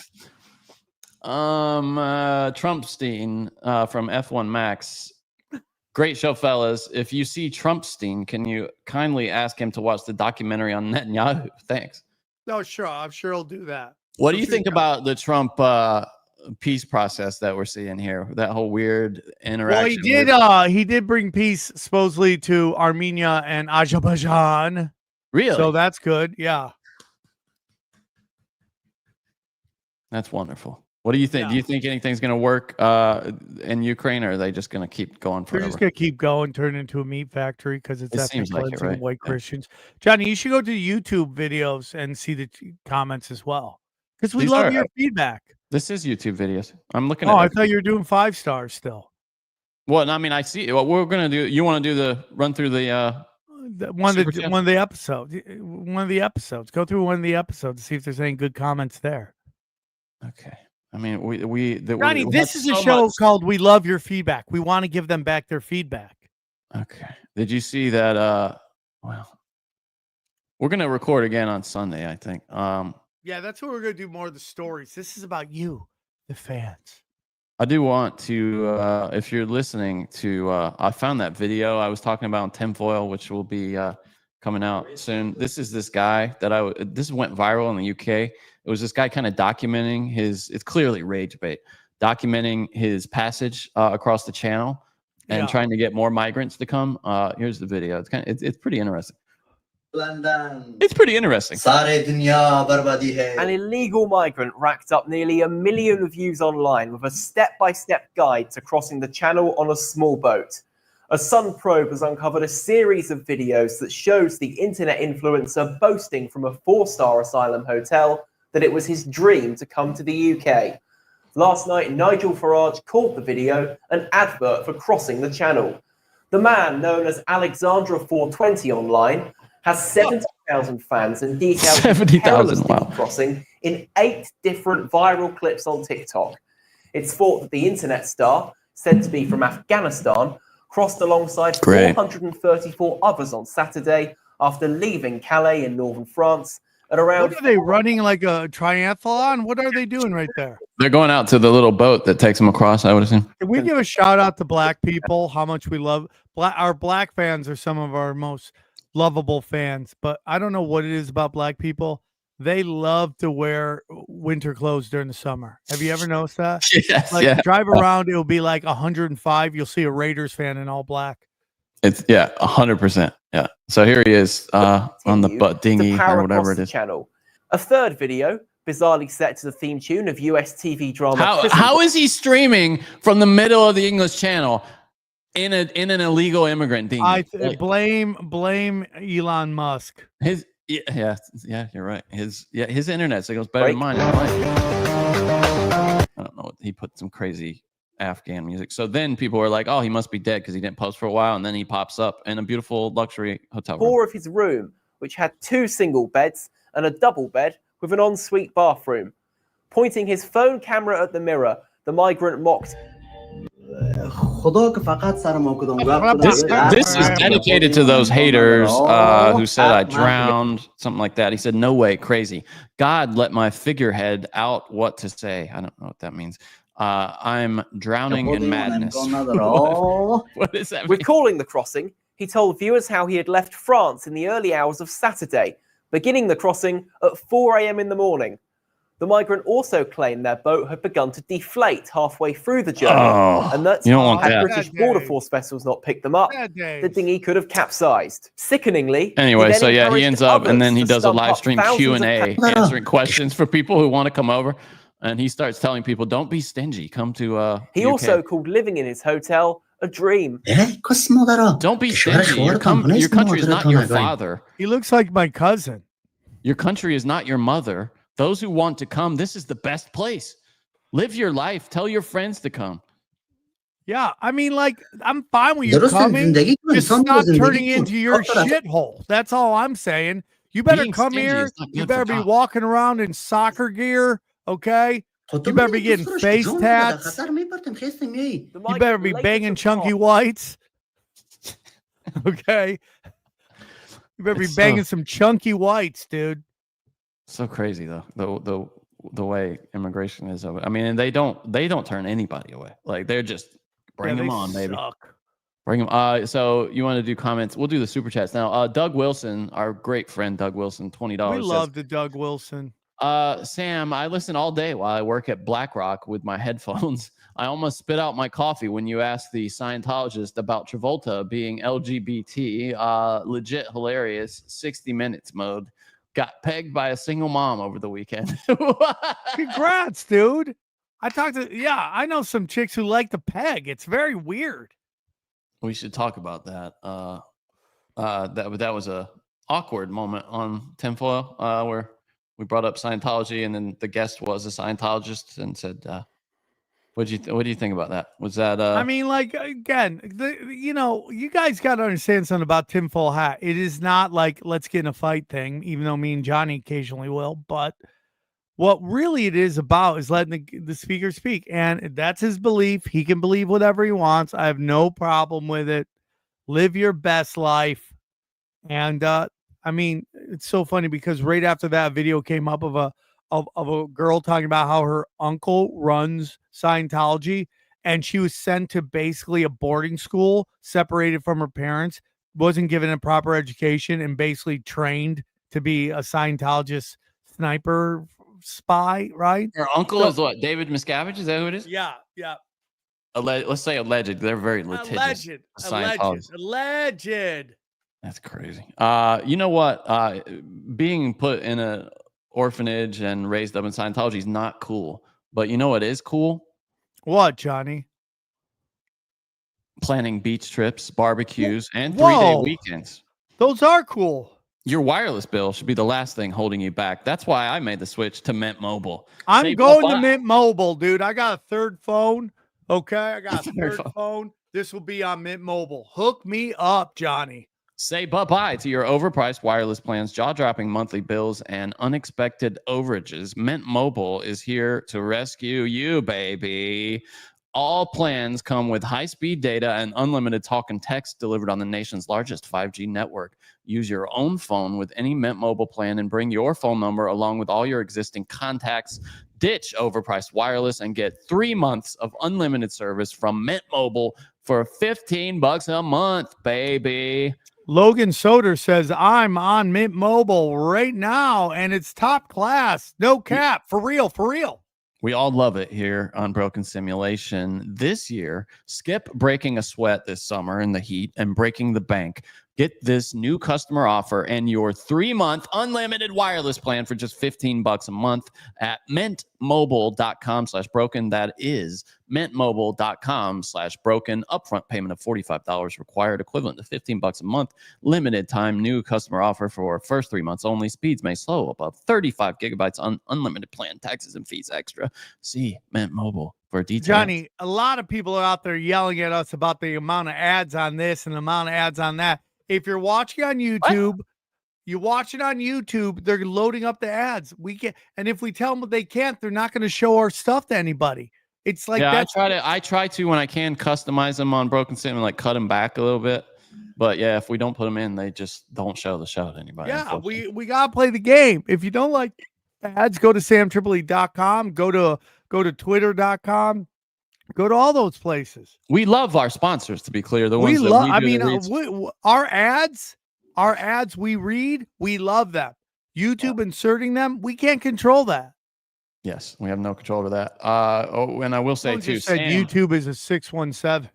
Trumpstein from F1 Max. Great show, fellas. If you see Trumpstein, can you kindly ask him to watch the documentary on Netanyahu? Thanks. No, sure. I'm sure he'll do that. What do you think about the Trump peace process that we're seeing here? That whole weird interaction. Well, he did bring peace supposedly to Armenia and Azerbaijan. Really? So that's good. Yeah. That's wonderful. What do you think? Yeah. Do you think anything's going to work in Ukraine, or are they just going to keep going forever? They're just going to keep going, turn into a meat factory because it's ethnic like it, right? white Christians. Johnny, you should go to YouTube videos and see the comments as well. Because we love your feedback. This is YouTube videos. I'm looking at. Oh, I thought you were doing 5 stars still. Well, I mean, I see what we're gonna do. You want to do the run through the one of the episodes. One of the episodes. Go through one of the episodes to see if there's any good comments there. Okay. I mean, Johnny, this is a show called "We Love Your Feedback." We want to give them back their feedback. Okay. Did you see that? Well, we're gonna record again on Sunday, I think. Yeah, that's what we're going to do more of the stories. This is about you, the fans. I do want to, if you're listening to, I found that video I was talking about on tinfoil, which will be coming out soon. This is this guy that this went viral in the UK. It was this guy kind of documenting it's clearly rage bait, documenting his passage across the channel and trying to get more migrants to come. Here's the video. It's pretty interesting. It's pretty interesting. An illegal migrant racked up nearly 1 million views online with a step-by-step guide to crossing the channel on a small boat. A Sun probe has uncovered a series of videos that shows the internet influencer boasting from a 4-star asylum hotel that it was his dream to come to the UK. Last night, Nigel Farage called the video an advert for crossing the channel. The man, known as Alexandra420 online, has 70,000 fans and details 70,000, wow. crossing in 8 different viral clips on TikTok. It's thought that the internet star, said to be from Afghanistan, crossed alongside 434 others on Saturday after leaving Calais in northern France at around... What are they running, like a triathlon? What are they doing right there? They're going out to the little boat that takes them across, I would assume. Can we give a shout out to black people? How much we love our black fans are some of our most lovable fans, but I don't know what it is about black people. They love to wear winter clothes during the summer. Have you ever noticed that? Yes, like yeah. drive around, it'll be like 105. You'll see a Raiders fan in all black. It's 100%. Yeah. So here he is on the butt dinghy or whatever it is. Channel. A third video, bizarrely set to the theme tune of US TV drama. How is he streaming from the middle of the English Channel in an illegal immigrant dinghy? I blame Elon Musk. Yeah, you're right. His internet signal's better than mine. I don't know. He put some crazy Afghan music. So then people were like, oh, he must be dead because he didn't post for a while. And then he pops up in a beautiful luxury hotel room. Tour of his room, which had 2 single beds and a double bed with an ensuite bathroom. Pointing his phone camera at the mirror, the migrant mocked, This is dedicated to those haters who said I drowned, something like that. He said, no way, crazy. God let my figurehead out what to say. I don't know what that means. I'm drowning in madness. What does that mean? Recalling the crossing, he told viewers how he had left France in the early hours of Saturday, beginning the crossing at 4 a.m. in the morning. The migrant also claimed their boat had begun to deflate halfway through the journey, and that had British Border Force vessels not picked them up, the dinghy could have capsized. Sickeningly. Anyway, so yeah, he ends up, and then he does a live stream Q&A, answering questions for people who want to come over, and he starts telling people, "Don't be stingy. Come to." He also called living in his hotel a dream. Don't be stingy. Your country is not your father. He looks like my cousin. Your country is not your mother. Those who want to come, this is the best place. Live your life. Tell your friends to come. Yeah, I mean, like, I'm fine with you coming. Just stop turning into your shithole. That's all I'm saying. You better come here. You better be walking around in soccer gear, okay? You better be getting face tats. You better be banging chunky whites, okay? You better be banging some chunky whites, dude. So crazy though, the way immigration is. I mean, and they don't turn anybody away. Like they're just bring them on, baby. Bring them. So you want to do comments? We'll do the super chats now. Doug Wilson, our great friend Doug Wilson, $20. We love the Doug Wilson. Sam, I listen all day while I work at BlackRock with my headphones. I almost spit out my coffee when you asked the Scientologist about Travolta being LGBT. Legit hilarious. 60 Minutes mode. Got pegged by a single mom over the weekend. Congrats, dude. I know some chicks who like to peg. It's very weird. We should talk about that. That was a awkward moment on Tinfoil where we brought up Scientology, and then the guest was a Scientologist and said, what do you think about that? Was that I mean, like, again, you guys got to understand something about tinfoil hat. It is not like let's get in a fight thing, even though me and Johnny occasionally will. But what really it is about is letting the speaker speak, and that's his belief. He can believe whatever he wants. I have no problem with it. Live your best life. And I mean, it's so funny because right after that video came up of a girl talking about how her uncle runs Scientology, and she was sent to basically a boarding school, separated from her parents, wasn't given a proper education, and basically trained to be a Scientologist sniper spy, right? Her uncle is what? David Miscavige? Is that who it is? Yeah. Let's say alleged. They're very litigious. Alleged. That's crazy. You know what? Being put in an orphanage and raised up in Scientology is not cool. But you know what is cool? What, Johnny? Planning beach trips, barbecues, and Whoa. 3-day weekends. Those are cool. Your wireless bill should be the last thing holding you back. That's why I made the switch to Mint Mobile. I'm Say going bye-bye. to Mint Mobile, dude. I got a third phone. Okay, I got a Third third phone. This will be on Mint Mobile. Hook me up, Johnny. Say bye-bye to your overpriced wireless plans, jaw-dropping monthly bills, and unexpected overages. Mint Mobile is here to rescue you, baby. All plans come with high-speed data and unlimited talk and text delivered on the nation's largest 5G network. Use your own phone with any Mint Mobile plan and bring your phone number along with all your existing contacts. Ditch overpriced wireless and get 3 months of unlimited service from Mint Mobile for $15 a month, baby. Logan Soder says, I'm on Mint Mobile right now, and it's top class. No cap. For real, for real. We all love it here on Broken Simulation. This year, skip breaking a sweat this summer in the heat and breaking the bank. Get this new customer offer and your 3-month unlimited wireless plan for just $15 a month at mintmobile.com/broken. That is mintmobile.com/broken. Upfront payment of $45 required, equivalent to $15 a month. Limited time new customer offer for first 3 months only. Speeds may slow above 35 gigabytes on unlimited plan. Taxes and fees extra. See Mint Mobile for details. Johnny, a lot of people are out there yelling at us about the amount of ads on this and the amount of ads on that. If you're watching on YouTube, you watch it on YouTube, they're loading up the ads. We can, and if we tell them they can't, they're not going to show our stuff to anybody. It's like yeah, that's I try to when I can customize them on Broken Sim and like cut them back a little bit. But yeah, if we don't put them in, they just don't show the show to anybody. yeah, we gotta play the game. If you don't like ads, go to samtripoli.com, go to twitter.com, go to all those places. We love our sponsors, to be clear. The ones We that love, we I do mean, the reads. our ads we read, we love them. YouTube inserting them, we can't control that. Yes, we have no control over that. And I will say Someone too, just said Sam, YouTube is a 617.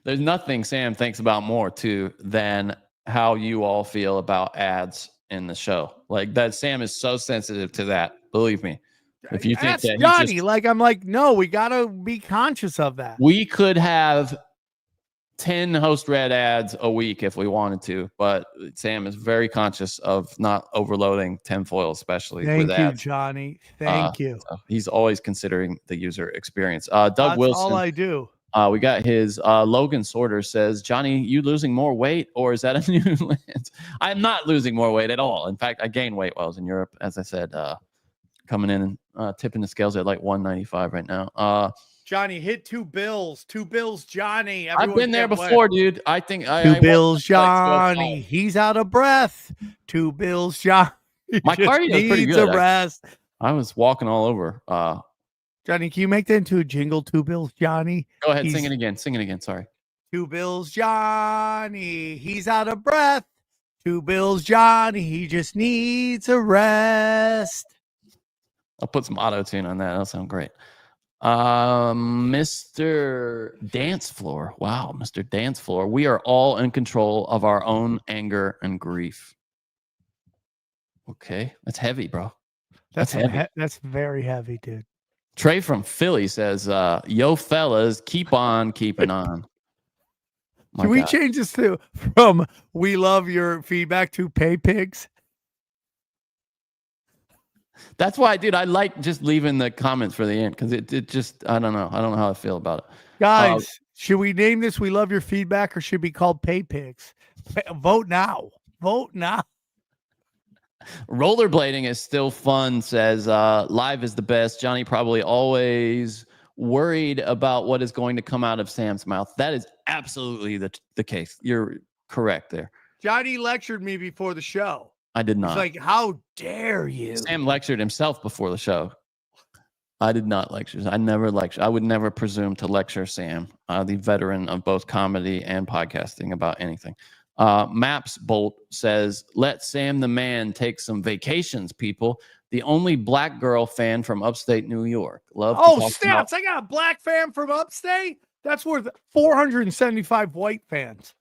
there's nothing Sam thinks about more too than how you all feel about ads in the show. Like that, Sam is so sensitive to that. Believe me. If you think Ask that Johnny, I'm like, no, we gotta be conscious of that. we could have 10 host read ads a week if we wanted to, but Sam is very conscious of not overloading tinfoil, especially Thank with you, ads. Johnny. Thank you. So he's always considering the user experience. Doug That's Wilson. all I do. We got his Logan Sorter says, Johnny, you losing more weight or is that a new lens? I'm not losing more weight at all. In fact, I gained weight while I was in Europe. As I said, coming in and tipping the scales at like 195 right now. Johnny, hit 2 bills. 2 bills, Johnny. I've been there before, dude. I think 2 bills, Johnny. He's out of breath. 2 bills, Johnny. My cardio is pretty needs good. a rest. I was walking all over. Johnny, can you make that into a jingle? 2 bills, Johnny. Go ahead, sing it again. Sing it again. Sorry. 2 bills, Johnny. He's out of breath. 2 bills, Johnny. He just needs a rest. I'll put some auto tune on that. That'll sound great. Mr. Dance Floor. Wow, Mr. Dance Floor. We are all in control of our own anger and grief. Okay, that's heavy, bro. That's heavy. That's very heavy, dude. Trey from Philly says, yo, fellas, keep on keeping on. Can we change this from we love your feedback to pay pigs? That's why, dude, I like just leaving the comments for the end because it just, I don't know. I don't know how I feel about it. Guys, should we name this We Love Your Feedback or should it be called Pay Pigs? Vote now. Vote now. Rollerblading is still fun, says live is the best. Johnny probably always worried about what is going to come out of Sam's mouth. That is absolutely the case. You're correct there. Johnny lectured me before the show. I did not. He's like, how dare you? Sam lectured himself before the show. I did not lecture. I never lecture. I would never presume to lecture Sam, the veteran of both comedy and podcasting, about anything. Maps Bolt says, let Sam the man take some vacations, people. The only black girl fan from upstate New York. Love. Oh, snaps. I got a black fan from upstate. That's worth 475 white fans.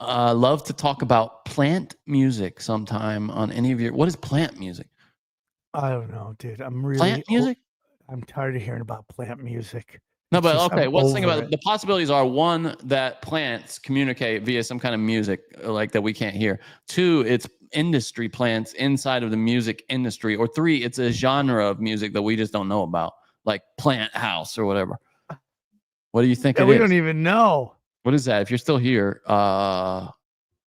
Love to talk about plant music sometime on any of your. What is plant music? I don't know, dude. Plant music? I'm tired of hearing about plant music. No, It's but just, okay. I'm Let's think over about it. the possibilities are one, that plants communicate via some kind of music like that we can't hear. Two, it's industry plants inside of the music industry. Or three, it's a genre of music that we just don't know about, like plant house or whatever. What do you think Yeah, it we is? don't even know. What is that? If you're still here,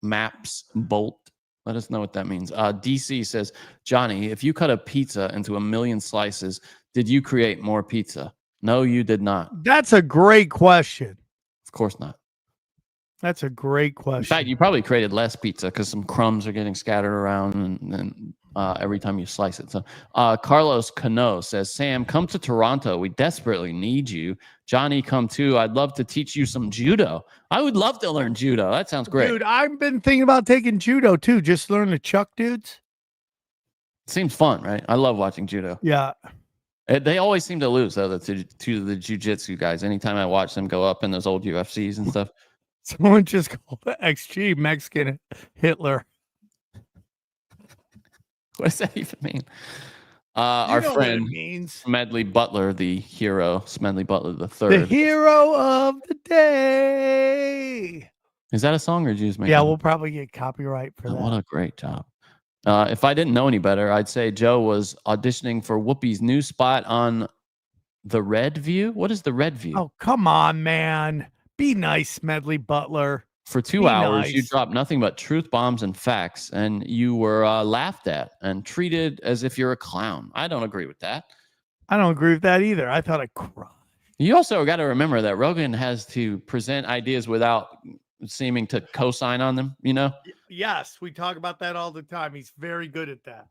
Maps Bolt, let us know what that means. DC says, Johnny, if you cut a pizza into 1,000,000 slices, did you create more pizza? No, you did not. That's a great question. Of course not. That's a great In question. fact, you probably created less pizza because some crumbs are getting scattered around and every time you slice it. So Carlos Cano says, Sam, come to Toronto. We desperately need you. Johnny, come too. I'd love to teach you some judo. I would love to learn judo. That sounds great. Dude, I've been thinking about taking judo too. Just learn to chuck dudes. Seems fun, right? I love watching judo. Yeah. They always seem to lose, though, to the jiu-jitsu guys. Anytime I watch them go up in those old UFCs and stuff. Someone just called the XG Mexican Hitler. What does that even mean? You our know friend what it means. Smedley Butler, the hero, Smedley Butler the The third. hero of the day. Is that a song or did you just make Yeah, it? we'll probably get copyright for Oh, that. what a great job. If I didn't know any better, I'd say Joe was auditioning for Whoopi's new spot on The Red View. What is The Red View? Oh, come on, man. Be nice, Smedley Butler. For 2 be hours, you nice. dropped nothing but truth bombs and facts, and you were laughed at and treated as if you're a clown. I don't agree with that. I don't agree with that either. I thought I cried. You also got to remember that Rogan has to present ideas without seeming to co-sign on them, you know? Yes, we talk about that all the time. He's very good at that.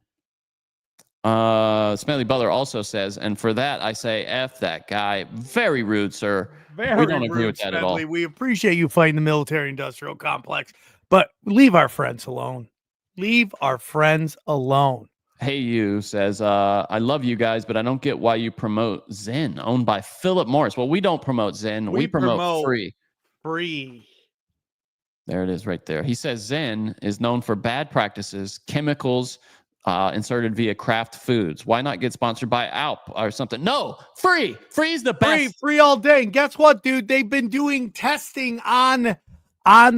Smedley Butler also says, and for that I say F that guy. Very rude, sir. Very we don't agree rude, with that Smedley. at all. We appreciate you fighting the military-industrial complex, but leave our friends alone. Leave our friends alone. Hey You says, I love you guys, but I don't get why you promote Zen, owned by Philip Morris. Well, we don't promote Zen. We promote free. Free. There it is right there. He says Zen is known for bad practices, chemicals inserted via craft foods. Why not get sponsored by Alp or something? No, free. Free is the best. Free all day. And guess what, dude? They've been doing testing on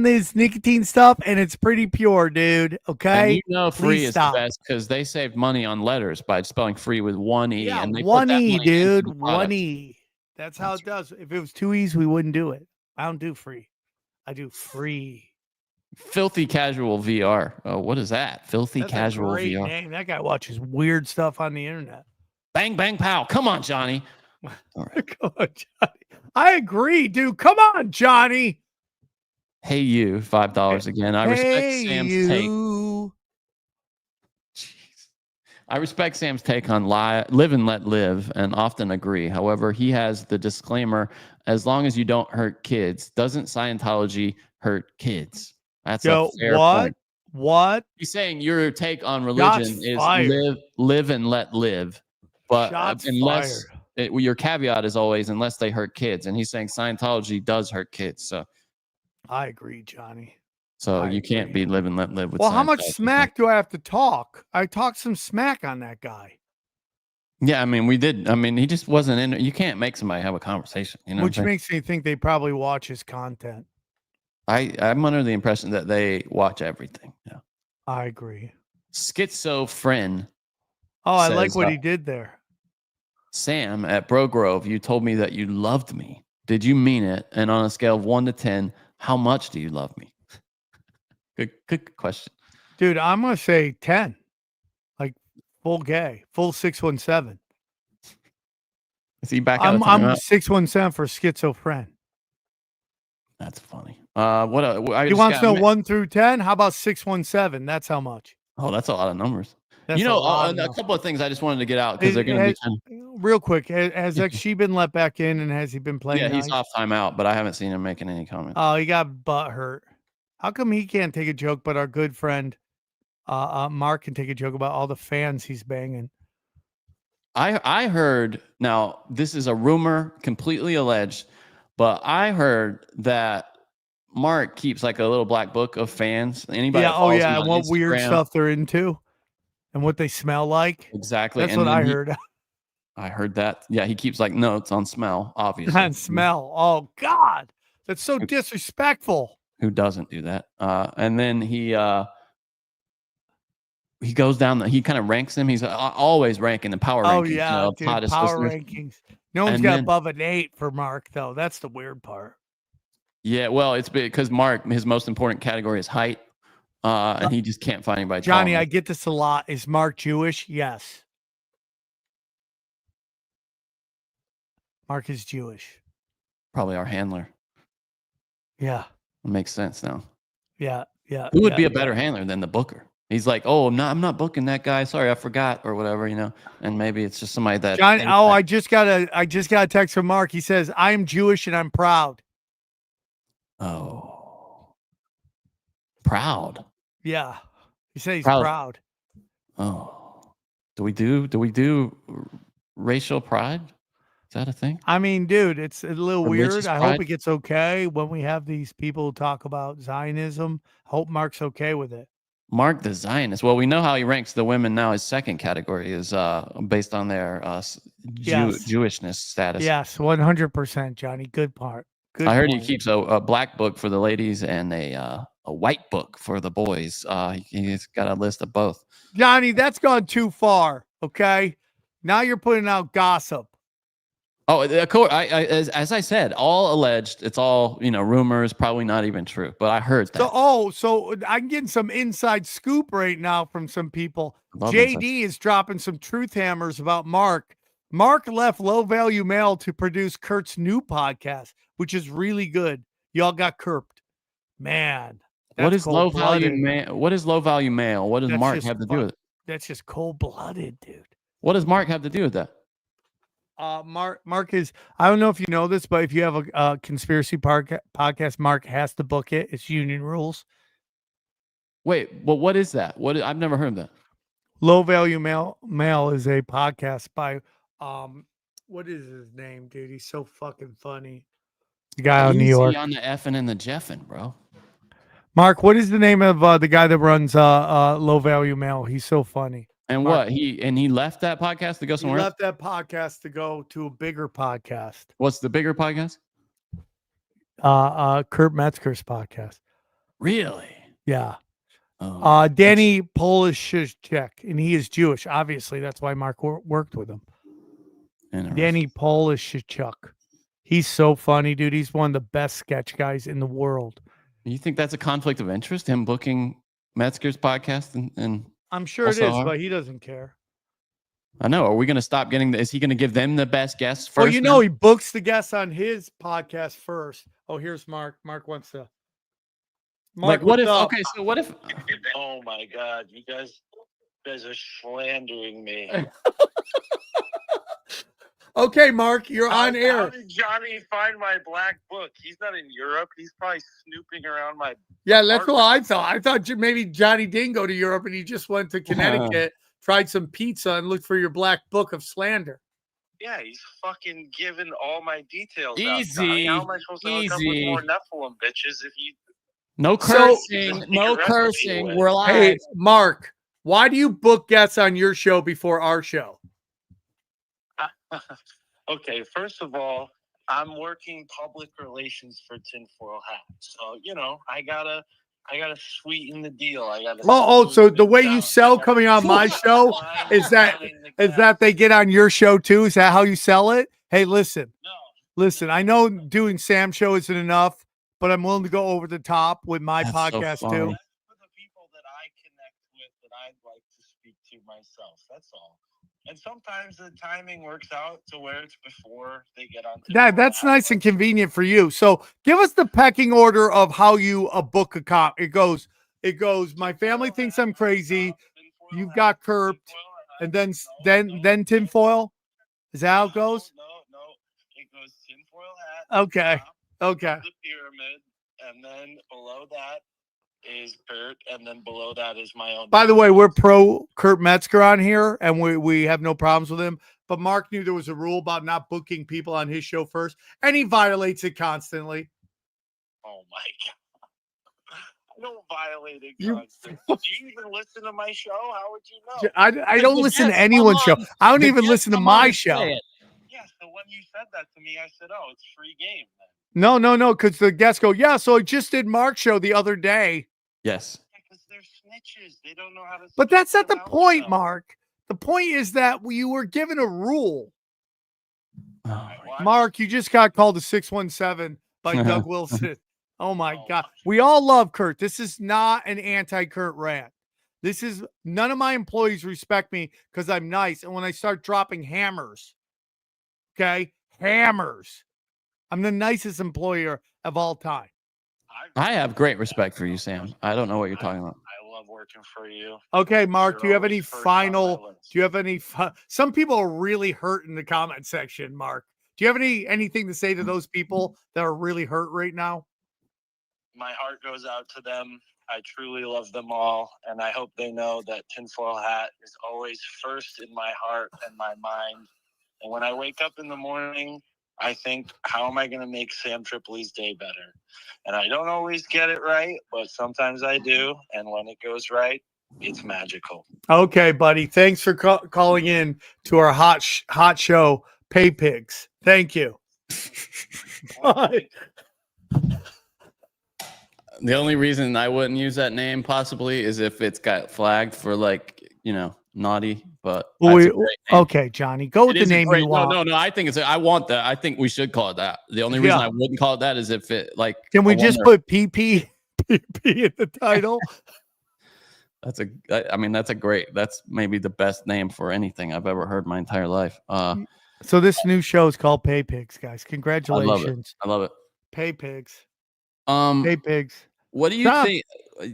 this nicotine stuff, and it's pretty pure, dude. Okay. And you know, free Please is stop. the best because they saved money on letters by spelling free with one E. Yeah, And they one put that E, money into dude. the One product. E. That's how it does. If it was two E's, we wouldn't do it. I don't do free. I do free. Filthy Casual VR. Oh, what is that? Filthy That's Casual a great VR. name. That guy watches weird stuff on the internet. Bang, bang, pow. Come on, Johnny. All right. Come on, Johnny. I agree, dude. Come on, Johnny. Hey, you. $5 again. I respect Sam's take. I respect Sam's take on live and let live and often agree. However, he has the disclaimer, as long as you don't hurt kids. Doesn't Scientology hurt kids? That's a fair point. What? He's saying your take on religion Shots is fired. live and let live. But Shots unless fired. your caveat is always unless they hurt kids. And he's saying Scientology does hurt kids. So I agree, Johnny. you can't be live and let live with Well, how much Scientology. smack do I have to talk? I talked some smack on that guy. Yeah, I mean, we did. I mean, he just wasn't in it. You can't make somebody have a conversation, you know. Which makes me think they probably watch his content. I'm under the impression that they watch everything. Yeah. I agree. Schizophren. Oh, I like says, what he did there. Sam at Bro Grove, you told me that you loved me. Did you mean it? And on a scale of 1 to 10, how much do you love me? Good question. Dude, I'm going to say 10. Like full gay, full 617. Is he back I'm out? 617 for schizophren. That's funny. I He wants to know 1 through 10. How about 617? That's how much. Oh, that's a lot of numbers. That's you know, a a couple of things I just wanted to get out because they're going to be real quick. Has XG been let back in, and has he been playing? Yeah, he's nice? off timeout, but I haven't seen him making any comments. Oh, he got butt hurt. How come he can't take a joke, but our good friend Mark can take a joke about all the fans he's banging? I heard, now this is a rumor, completely alleged, but I heard that Mark keeps like a little black book of fans. Anybody? Yeah. that Oh follows yeah. him And on what weird Instagram- stuff they're into, and what they smell like. Exactly. That's And what then I heard. I heard that. Yeah, he keeps like notes on smell, obviously. And smell. Oh God, that's so disrespectful. Who doesn't do that? And then he goes down. He kind of ranks them. He's always ranking the power Oh rankings. You yeah, know, dude. hottest Power listeners. rankings. No one's And got then- above an 8 for Mark though. That's the weird part. Yeah, well, it's because Mark, his most important category is height, and he just can't find anybody. Johnny, taller. I get this a lot. Is Mark Jewish? Yes. Mark is Jewish. Probably our handler. Yeah. It makes sense now. Yeah. Yeah. Who would yeah, be a yeah. better handler than the booker? He's like, oh, I'm not booking that guy. Sorry, I forgot or whatever, you know. And maybe it's just somebody that. Johnny, I just got a text from Mark. He says, I am Jewish and I'm proud. Oh, proud. Yeah. He said he's proud. Oh, do we do racial pride? Is that a thing? I mean, dude, it's a little Religious weird. I pride? hope it gets okay when we have these people talk about Zionism. Hope Mark's okay with it. Mark the Zionist. Well, we know how he ranks the women now. His second category is based on their Yes. Jewishness status. Yes, 100%, Johnny. Good part. Good I heard point. he keeps a black book for the ladies and a white book for the boys. He's got a list of both. Johnny, that's gone too far. Okay. Now you're putting out gossip. Oh, of course. As I said, all alleged. It's all rumors. Probably not even true. But I heard that. So I'm getting some inside scoop right now from some people. Love JD is dropping some truth hammers about Mark. Mark left Low Value Mail to produce Kurt's new podcast, which is really good. Y'all got Kurped. Man. What is low value cold-blooded. mail? What is low value mail? What does That's Mark just have to do with it? That's just cold-blooded, dude. What does Mark have to do with that? Mark is, I don't know if you know this, but if you have a conspiracy podcast, Mark has to book it. It's union rules. Wait, but what is that? I've never heard of that. Low Value Mail is a podcast by what is his name, dude? He's so fucking funny. The guy out in New York. On the effing and the jeffing, bro. Mark, what is the name of the guy that runs Low Value Mail? He's so funny. And Mark. what he left that podcast to go He somewhere else? left that podcast to go to a bigger podcast. What's the bigger podcast? Kurt Metzger's podcast. Really? Yeah. Oh, Danny Polishchuk, and he is Jewish. Obviously, that's why Mark worked with him. Danny Polishchuk. He's so funny, dude. He's one of the best sketch guys in the world. You think that's a conflict of interest? Him booking Metzger's podcast and I'm sure it also is, but he doesn't care. I know. Are we going to stop getting? Is he going to give them the best guests first? Well, you know, he books the guests on his podcast first. Oh, here's Mark. Mark wants to. Mark, like what if? up? Okay, so what if? Oh my God, you guys are slandering me. Okay, Mark, you're on How air. did Johnny find my black book? He's not in Europe. He's probably snooping around my. Yeah, that's what I thought. I thought maybe Johnny didn't go to Europe and he just went to Connecticut, tried some pizza, and looked for your black book of slander. Yeah, he's fucking giving all my details. Easy, out, Johnny. How am I supposed to hook up with easy. more Nephilim bitches if you? No cursing. No cursing. We're live. Hey, Mark, why do you book guests on your show before our show? Okay, first of all, I'm working public relations for Tinfoil Hat, so I gotta sweeten the deal. I gotta. So the way you sell coming on my show is that they get on your show too? Is that how you sell it? Hey, listen, I know doing Sam's show isn't enough, but I'm willing to go over the top with my That's podcast so too. funny. For the people that I connect with that I'd like to speak to myself. That's all. And sometimes the timing works out to where it's before they get on. That's nice and convenient for you. So give us the pecking order of how you book a cop. It goes. My family thinks I'm crazy. You've got Curved, and then tinfoil. Is that how it goes? No. It goes Tinfoil Hat. Okay. Okay. The pyramid, and then below that is Kurt, and then below that is my own. By the way, we're pro Kurt Metzger on here, and we have no problems with him. But Mark knew there was a rule about not booking people on his show first, and he violates it constantly. Oh my God. no violated content. Do you even listen to my show? How would you know? I don't listen to anyone's show. I don't even listen to my show. Yeah, so when you said that to me, I said, "Oh, it's free game." No, because the guests go, yeah. So I just did Mark's show the other day. Yes. Because they're snitches. They don't know how to. But that's not the speak point, about Mark. The point is that you were given a rule. Oh, Mark, you just got called a 617 by Doug Wilson. Oh my God. We all love Kurt. This is not an anti-Kurt rant. This is none of my employees respect me because I'm nice. And when I start dropping hammers, okay, hammers, I'm the nicest employer of all time. I have great respect for you, Sam. I don't know what you're talking about. I love working for you. Okay, Mark, do you have You're any always first on my final? list. Do you have any? Some people are really hurt in the comment section. Mark, do you have anything to say to those people that are really hurt right now? My heart goes out to them. I truly love them all, and I hope they know that tinfoil hat is always first in my heart and my mind. And when I wake up in the morning, I think, how am I going to make Sam Tripoli's day better? And I don't always get it right, but sometimes I do. And when it goes right, it's magical. Okay, buddy. Thanks for calling in to our hot show, Pay Pigs. Thank you. Bye. The only reason I wouldn't use that name possibly is if it's got flagged for naughty. But okay, Johnny, go with the name you want. No. I think I want that. I think we should call it that. The only reason I wouldn't call it that is if it Can we just put PP in the title? That's maybe the best name for anything I've ever heard my entire life. So this new show is called Pay Pigs, guys. Congratulations. I love it. Pay Pigs. Pay Pigs. What do you think?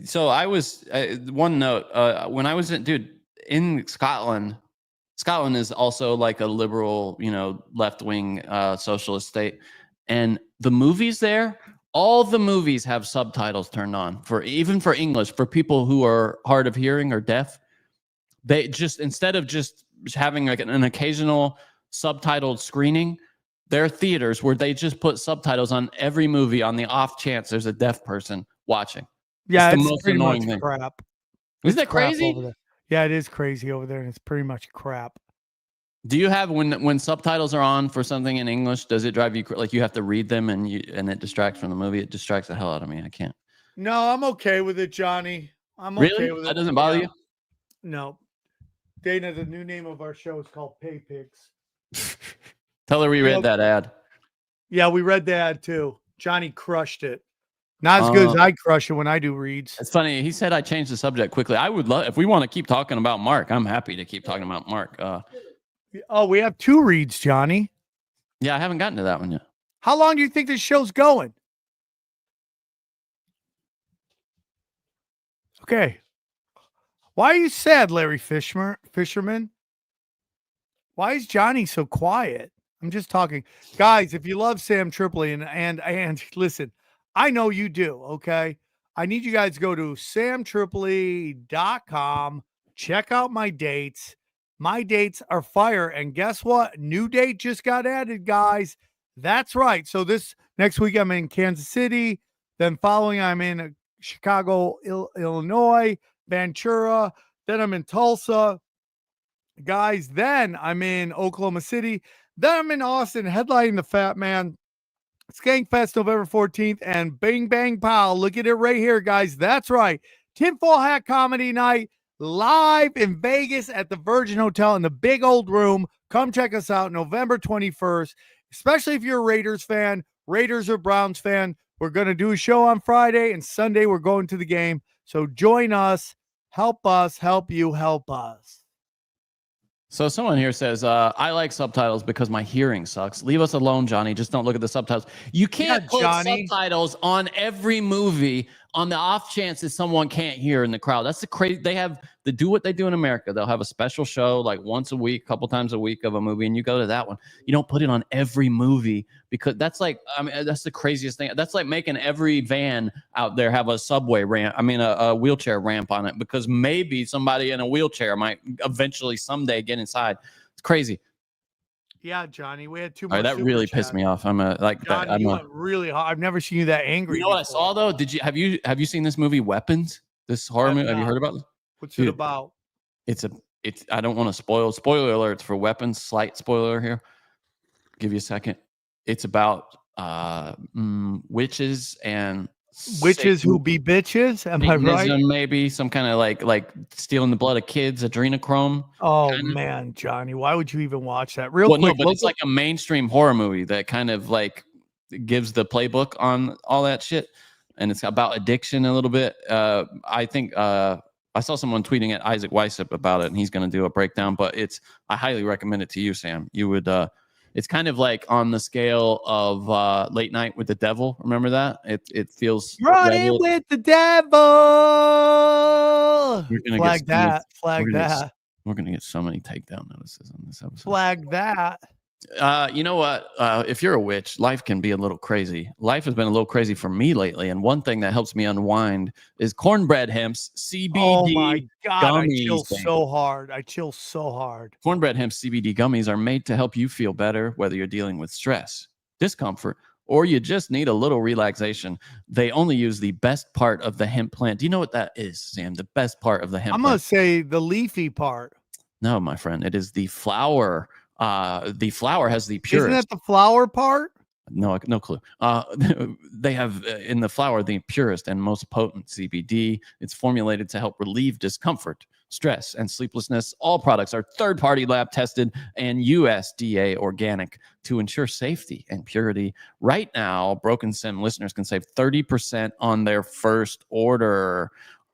So I was one note when I was in Scotland. Scotland is also like a liberal, left-wing socialist state, and the movies there, all the movies have subtitles turned on even for English for people who are hard of hearing or deaf. They just, instead of just having like an occasional subtitled screening, there are theaters where they just put subtitles on every movie on the off chance there's a deaf person watching. Yeah, it's the it's most pretty annoying much thing. crap. Isn't that crazy? Over there. Yeah, it is crazy over there, and it's pretty much crap. Do you have when subtitles are on for something in English? Does it drive you like you have to read them and it distracts from the movie? It distracts the hell out of me. I can't. No, I'm okay with it, Johnny. I'm really? Okay with it. That doesn't bother you? No. Dana, the new name of our show is called Pay Pigs. Tell her we read that ad. Yeah, we read the ad too. Johnny crushed it. Not as good as I crush it when I do reads. It's funny. He said I changed the subject quickly. I would love if we want to keep talking about Mark. I'm happy to keep talking about Mark. We have 2 reads, Johnny. Yeah, I haven't gotten to that one yet. How long do you think this show's going? Okay. Why are you sad, Larry Fisherman? Why is Johnny so quiet? I'm just talking. Guys, if you love Sam Tripoli and listen, I know you do, okay? I need you guys to go to samtripoli.com, check out my dates. My dates are fire, and guess what? New date just got added, guys. That's right. So this next week I'm in Kansas City. Then following I'm in Chicago, Illinois, Ventura. Then I'm in Tulsa. Guys, then I'm in Oklahoma City. Then I'm in Austin, headlining the Fat Man Skankfest November 14th, and Bing Bang Pow. Look at it right here, guys. That's right. Tinfoil Hat Comedy Night live in Vegas at the Virgin Hotel in the big old room. Come check us out November 21st, especially if you're a Raiders fan, Raiders or Browns fan. We're going to do a show on Friday, and Sunday we're going to the game. So join us. Help us. Help you. Help us. So someone here says, I like subtitles because my hearing sucks. Leave us alone, Johnny. Just don't look at the subtitles. You can't put subtitles on every movie on the off chance that someone can't hear in the crowd. That's the crazy. They do what they do in America. They'll have a special show like once a week, couple times a week of a movie, and you go to that one. You don't put it on every movie because that's that's the craziest thing. That's like making every van out there have a subway ramp. A wheelchair ramp on it because maybe somebody in a wheelchair might eventually someday get inside. It's crazy. Yeah, Johnny, we had two All more. right, that super really chats. pissed me off. I'm like Johnny, that. you went really hard. I've never seen you that angry. You know what I before. saw though? Have you seen this movie Weapons? This horror movie? Have you not. heard about it? What's Dude, it about? It's I don't want to spoiler alerts for Weapons. Slight spoiler here. Give you a second. It's about witches and Witches who be bitches. Am I right? Satanism, maybe some kind of like stealing the blood of kids, adrenochrome. Oh kinda. man, Johnny, why would you even watch that? Real Well, quick, no, but it's like a mainstream horror movie that kind of like gives the playbook on all that shit, and it's about addiction a little bit. I think I saw someone tweeting at Isaac Weissip about it, and he's going to do a breakdown. But I highly recommend it to you, Sam. You would. It's kind of like on the scale of Late Night with the Devil. Remember that? It feels running with the devil. Flag that. Flag that. We're gonna get so many takedown notices on this episode. Flag that. You know what? If you're a witch, life can be a little crazy. Life has been a little crazy for me lately, and one thing that helps me unwind is cornbread hemp's CBD. Oh my god, gummies, I chill baby. so hard. I chill so hard. Cornbread hemp CBD gummies are made to help you feel better, whether you're dealing with stress, discomfort, or you just need a little relaxation. They only use the best part of the hemp plant. Do you know what that is, Sam? The best part of the hemp I'm plant? gonna say the leafy part. No, my friend, it is the flower. The flower has the purest. Isn't that the flower part? No clue. They have in the flower the purest and most potent CBD. It's formulated to help relieve discomfort, stress, and sleeplessness. All products are third-party lab tested and USDA organic to ensure safety and purity. Right now, Broken Sim listeners can save 30% on their first order.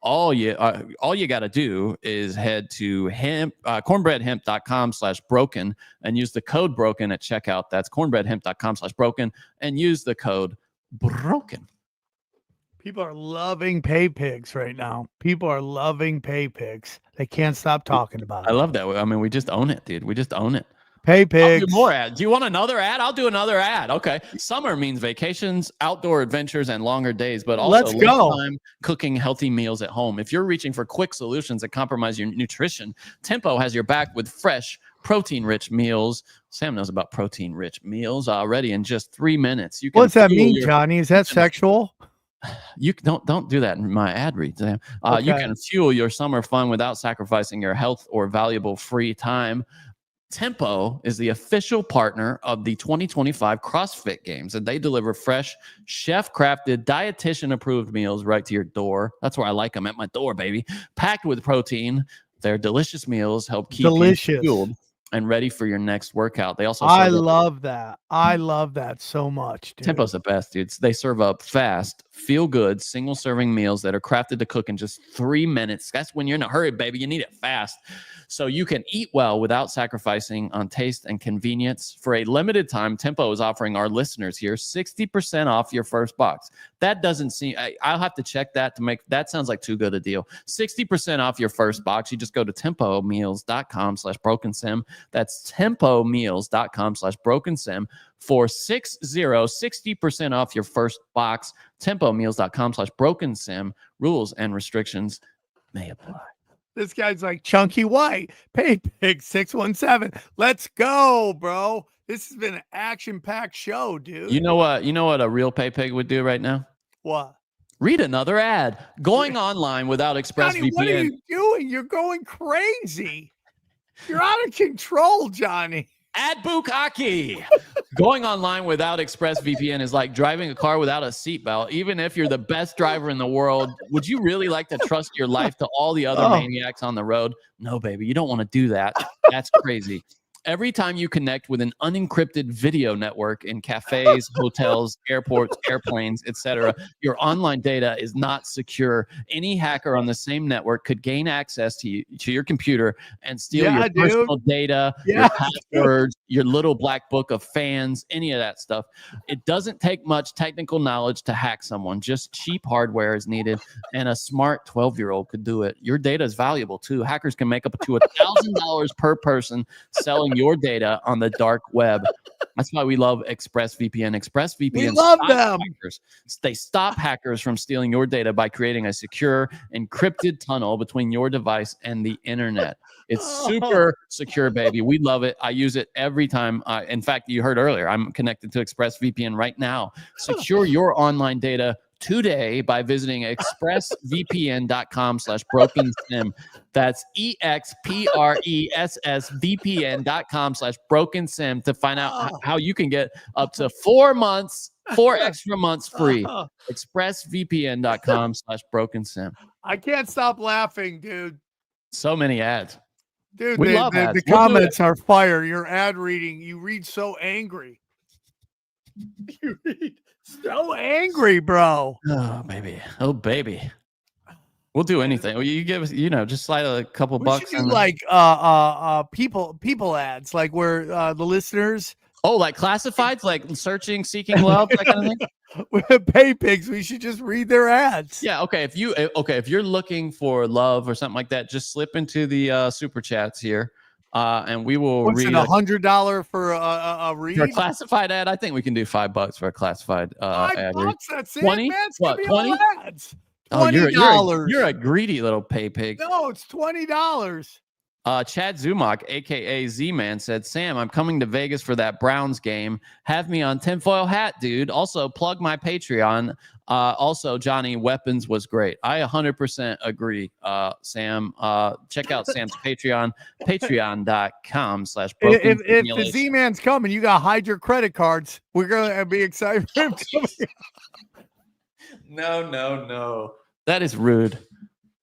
All you got to do is head to cornbreadhemp.com/broken and use the code broken at checkout. That's cornbreadhemp.com/broken and use the code broken. People are loving pay pigs right now. People are loving pay pigs. They can't stop talking about it. I love that. I mean, we just own it, dude. We just own it. Pay pigs. I'll do more ads. Do you want another ad? I'll do another ad. Okay. Summer means vacations, outdoor adventures, and longer days, but also Let's go. time cooking healthy meals at home. If you're reaching for quick solutions that compromise your nutrition, Tempo has your back with fresh, protein-rich meals. Sam knows about protein-rich meals already in just 3 minutes. You can What's that fuel mean, your- Johnny? Is that sexual? You don't do that in my ad read, Sam. You Okay. can fuel your summer fun without sacrificing your health or valuable free time. Tempo is the official partner of the 2025 CrossFit Games, and they deliver fresh, chef-crafted, dietitian-approved meals right to your door. That's where I like them, at my door, baby. Packed with protein, their delicious meals help keep you fueled and ready for your next workout. They also I serve up- love that. I love that so much, dude. Tempo's the best, dudes. They serve up fast, feel-good, single-serving meals that are crafted to cook in just 3 minutes. That's when you're in a hurry, baby. You need it fast. So you can eat well without sacrificing on taste and convenience. For a limited time, Tempo is offering our listeners here 60% off your first box. That doesn't seem, I'll have to check that to make, that sounds like too good a deal. 60% off your first box. You just go to tempomeals.com/brokensim. That's tempomeals.com/brokensim for 60% off your first box. Tempomeals.com/brokensim. Rules and restrictions may apply. This guy's like Chunky White. Pay Pig 617. Let's go, bro. This has been an action-packed show, dude. You know what a real pay pig would do right now? What? Read another ad. Going online without ExpressVPN. Johnny, what are you doing? You're going crazy. You're out of control, Johnny. Ad Bukkake. Going online without ExpressVPN is like driving a car without a seatbelt. Even if you're the best driver in the world, would you really like to trust your life to all the other maniacs on the road? No, baby, you don't want to do that. That's crazy. Every time you connect with an unencrypted video network in cafes, hotels, airports, airplanes, etc., your online data is not secure. Any hacker on the same network could gain access to your computer and steal your personal data, your passwords, your little black book of fans, any of that stuff. It doesn't take much technical knowledge to hack someone. Just cheap hardware is needed, and a smart 12-year-old could do it. Your data is valuable too. Hackers can make up to $1,000 per person selling your data on the dark web. That's why we love ExpressVPN. ExpressVPN. We love stop them. Hackers. They stop hackers from stealing your data by creating a secure, encrypted tunnel between your device and the internet. It's super secure, baby. We love it. I use it every time. In fact, you heard earlier, I'm connected to ExpressVPN right now. Secure your online data today by visiting expressvpn.com/brokensim. That's expressvpn.com/brokensim to find out how you can get up to 4 months, 4 extra months free. expressvpn.com/brokensim. I can't stop laughing, dude. So many ads. Dude, We love ads. the We'll do comments are fire. Your ad reading, you read so angry. You read so angry, bro. Oh, baby. Oh, baby. We'll do anything. You give us, just slide a couple We bucks. should do and like people ads, like where the listeners like classifieds, like searching, seeking love, that kind of thing. with pay pigs. We should just read their ads. Yeah. Okay. If you're looking for love or something like that, just slip into the super chats here, and we will What's read it, $100 for a read? for a classified ad. I think we can do $5 for a classified ad read. $5, that's 20? it, man. It's What, gonna be 20? all ads. Oh, $20. you're a greedy little pay pig. No, it's $20. Chad Zumac, aka Z-Man, said, Sam, I'm coming to Vegas for that Browns game. Have me on tinfoil hat, dude. Also, plug my Patreon. Also, Johnny, weapons was great. I 100% agree, Sam. Check out Sam's Patreon, patreon.com/broken. If the Z-Man's coming, you got to hide your credit cards. We're going to be excited for him coming. No. That is rude.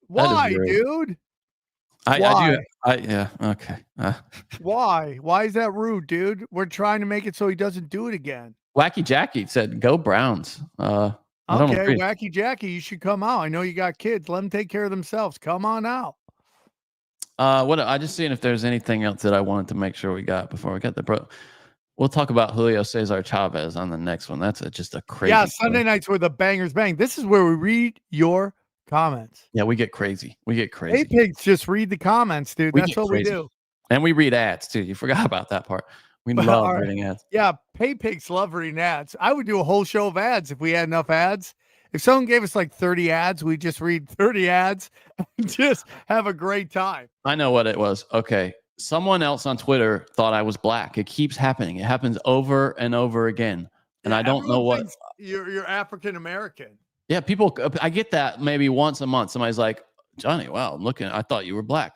Why, rude. dude? Yeah, okay. Why? Why is that rude, dude? We're trying to make it so he doesn't do it again. Wacky Jackie said, "Go Browns." I don't Okay, agree. Wacky Jackie, you should come out. I know you got kids. Let them take care of themselves. Come on out. I just seeing if there's anything else that I wanted to make sure we got before we got the bro. We'll talk about Julio Cesar Chavez on the next one. That's just a crazy. Yeah, Sunday nights where the bangers bang. This is where we read your comments. Yeah, we get crazy. Hey, pigs, just read the comments, dude. That's what we do. And we read ads too. You forgot about that part. We love reading ads. Yeah, pay pigs love reading ads. I would do a whole show of ads if we had enough ads. If someone gave us like 30 ads, we'd just read 30 ads and just have a great time. I know what it was. Okay. Someone else on Twitter thought I was black. It keeps happening. It happens over and over again. And I don't know what. You're African American. Yeah, people, I get that maybe once a month. Somebody's like, Johnny, wow, I thought you were black.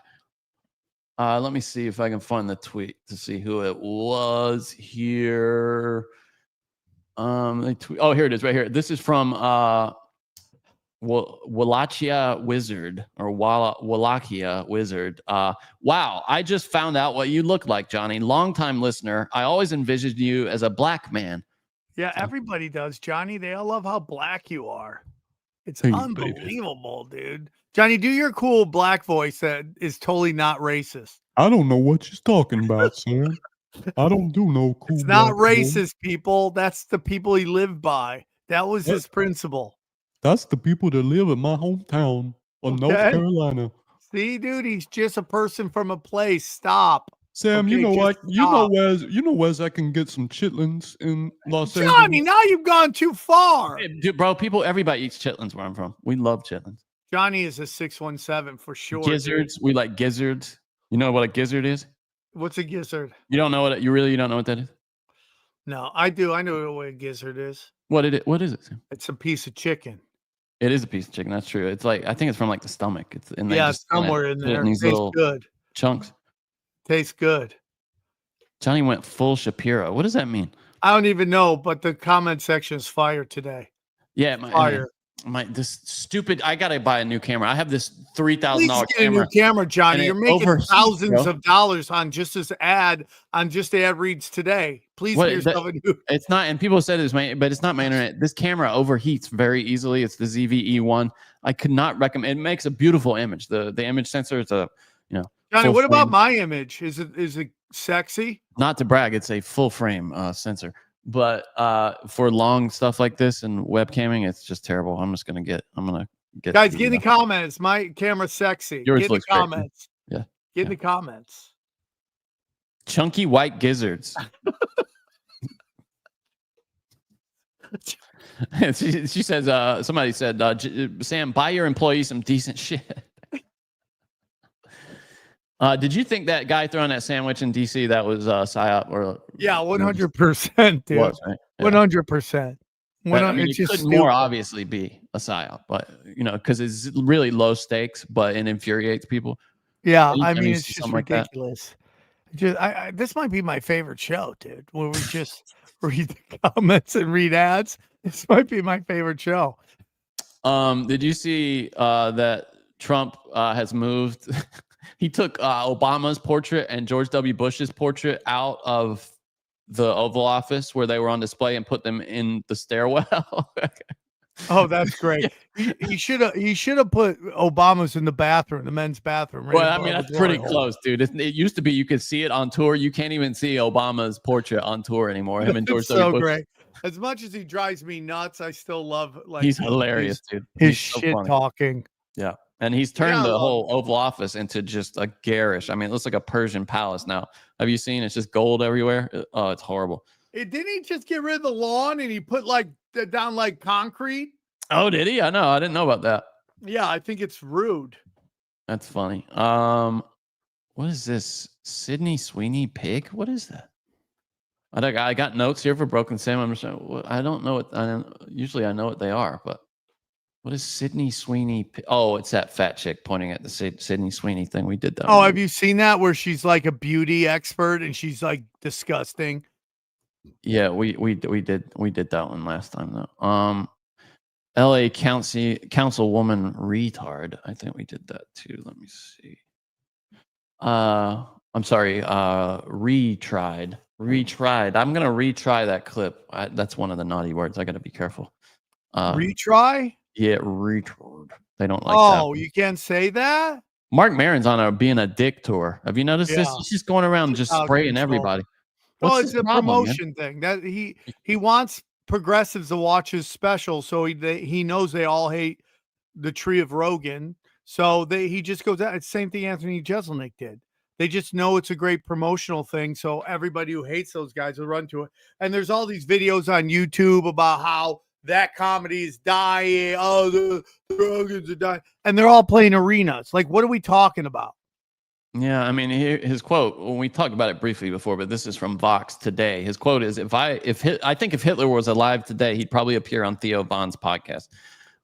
Let me see if I can find the tweet to see who it was here. Oh, here it is right here. This is from Wallachia Wizard or Wallachia Wizard. Wow, I just found out what you look like, Johnny. Longtime listener. I always envisioned you as a black man. Yeah, everybody does, Johnny. They all love how black you are. It's unbelievable, dude. Johnny, do your cool black voice that is totally not racist. I don't know what you're talking about, Sam. I don't do no cool. It's not black racist, voice. people. That's the people he lived by. That was his principle. That's the people that live in my hometown of North Carolina. See, dude, he's just a person from a place. Stop. Sam, you know what? You know where's I can get some chitlins in Los Angeles. Johnny, now you've gone too far. Hey, dude, bro, everybody eats chitlins where I'm from. We love chitlins. Johnny is a 617 for sure. Gizzards. Dude. We like gizzards. You know what a gizzard is? What's a gizzard? You don't know what you don't know what that is? No, I do. I know what a gizzard is. What is it, Sam? It's a piece of chicken. It is a piece of chicken. That's true. It's like I think it's from like the stomach. It's in there. Yeah, somewhere in there. These little good chunks. Tastes good. Johnny went full Shapiro. What does that mean? I don't even know, but the comment section is fire today. Yeah, fire. This stupid. I gotta buy a new camera. I have this $3,000 camera. Get a new camera, Johnny. You're making thousands of dollars on just this ad reads today. Please get yourself a new. It's not, and people said but it's not my internet. This camera overheats very easily. It's the ZVE1. I could not recommend. It makes a beautiful image. The image sensor is Johnny, what about my image? Is it sexy? Not to brag, it's a full frame sensor. But for long stuff like this and webcamming, it's just terrible. I'm gonna get guys, get in the comments. My camera's sexy. Yours get in the comments. Great. Yeah. Get in the comments. Chunky white gizzards. She says, somebody said, Sam, buy your employees some decent shit. Did you think that guy throwing that sandwich in DC that was psyop? Or Yeah, 100%, dude. was, right? Yeah. 100%. I mean, It's it just could stupid. more obviously be a psyop, but because it's really low stakes, but it infuriates people. Yeah, Anytime I mean, you it's see just something like that. ridiculous. This might be my favorite show, dude. Where we just read the comments and read ads. This might be my favorite show. Did you see that Trump has moved? He took Obama's portrait and George W. Bush's portrait out of the Oval Office where they were on display and put them in the stairwell. Oh, that's great. He should have put Obama's in the bathroom, the men's bathroom. Right Well, I mean, above that's the pretty water. close, dude. It used to be you could see it on tour. You can't even see Obama's portrait on tour anymore. Him and George It's W. so Bush. great. As much as he drives me nuts, I still love He's hilarious, dude. His He's so shit funny. talking. Yeah. And he's turned Yeah, I the love whole Oval Office into just a garish. I mean, it looks like a Persian palace now. Have you seen? It's just gold everywhere. Oh, it's horrible. Didn't he just get rid of the lawn and he put down like concrete? Oh, did he? I know. I didn't know about that. Yeah, I think it's rude. That's funny. What is this? Sydney Sweeney pig? What is that? I got notes here for Broken Sam. I'm just I don't know what. Usually I know what they are, but what is Sydney Sweeney? Oh, it's that fat chick pointing at the Sydney Sweeney thing. We did that. Oh, one. have you seen that where she's like a beauty expert and she's like disgusting? Yeah, we did that one last time though. L.A. Councilwoman retard. I think we did that too. Let me see. I'm sorry. Retried. I'm gonna retry that clip. That's one of the naughty words. I gotta be careful. Retry? Yeah, retard. They don't like that. Oh, you can't say that? Mark Maron's on being a dick tour. Have you noticed this? Yeah. He's just going around just Out of spraying control. everybody. Well, What's it's his a problem, man? promotion thing that he wants progressives to watch his special, so he knows they all hate the Tree of Rogan, so he just goes out. It's the same thing Anthony Jeselnik did. They just know it's a great promotional thing, so everybody who hates those guys will run to it. And there's all these videos on YouTube about how that comedy is dying. Oh, the Rogans are dying, and they're all playing arenas. Like, what are we talking about? Yeah, I mean, his quote, when we talked about it briefly before, but this is from Vox today. His quote is, I think if Hitler was alive today, he'd probably appear on Theo Von's podcast,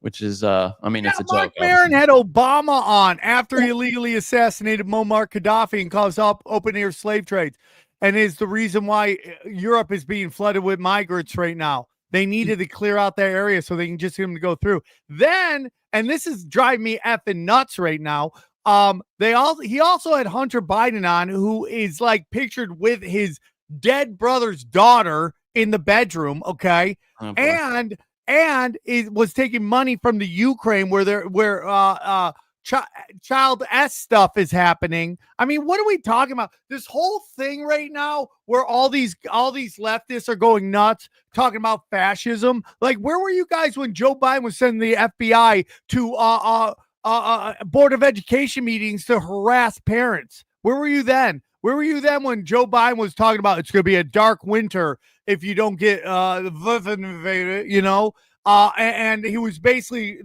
which is, I mean, it's a Mark joke. Maron had Obama on after he illegally assassinated Muammar Gaddafi and caused up open-air slave trades, and is the reason why Europe is being flooded with migrants right now. They needed to clear out that area so they can just get them to go through. Then, and this is driving me effing nuts right now, he also had Hunter Biden on, who is like pictured with his dead brother's daughter in the bedroom. Okay. Oh, and it was taking money from the Ukraine where child S stuff is happening. I mean, what are we talking about? This whole thing right now where all these leftists are going nuts talking about fascism. Like, where were you guys when Joe Biden was sending the FBI to Board of Education meetings to harass parents? Where were you then? Where were you then when Joe Biden was talking about it's going to be a dark winter if you don't get and he was basically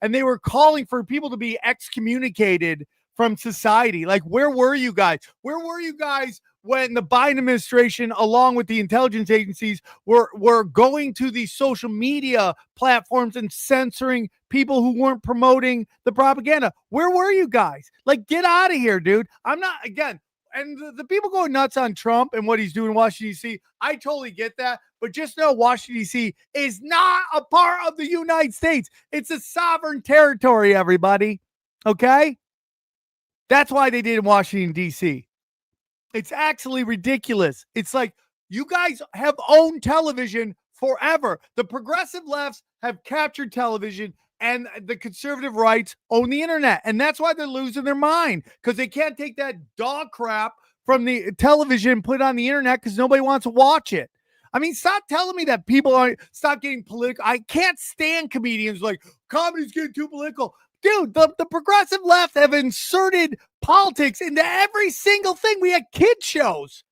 they were calling for people to be excommunicated from society. Like, where were you guys? Where were you guys when the Biden administration, along with the intelligence agencies, were going to these social media platforms and censoring people who weren't promoting the propaganda? Where were you guys? Like, get out of here, dude. I'm not, again, and the people going nuts on Trump and what he's doing in Washington, D.C., I totally get that. But just know Washington, D.C. is not a part of the United States. It's a sovereign territory, everybody. Okay? That's why they did in Washington, D.C. It's actually ridiculous. It's like, you guys have owned television forever. The progressive lefts have captured television, and the conservative rights own the internet. And that's why they're losing their mind, because they can't take that dog crap from the television and put it on the internet because nobody wants to watch it. I mean, stop telling me that people stop getting political. I can't stand comedians like, comedy's getting too political. Dude, the progressive left have inserted politics into every single thing. We had kid shows.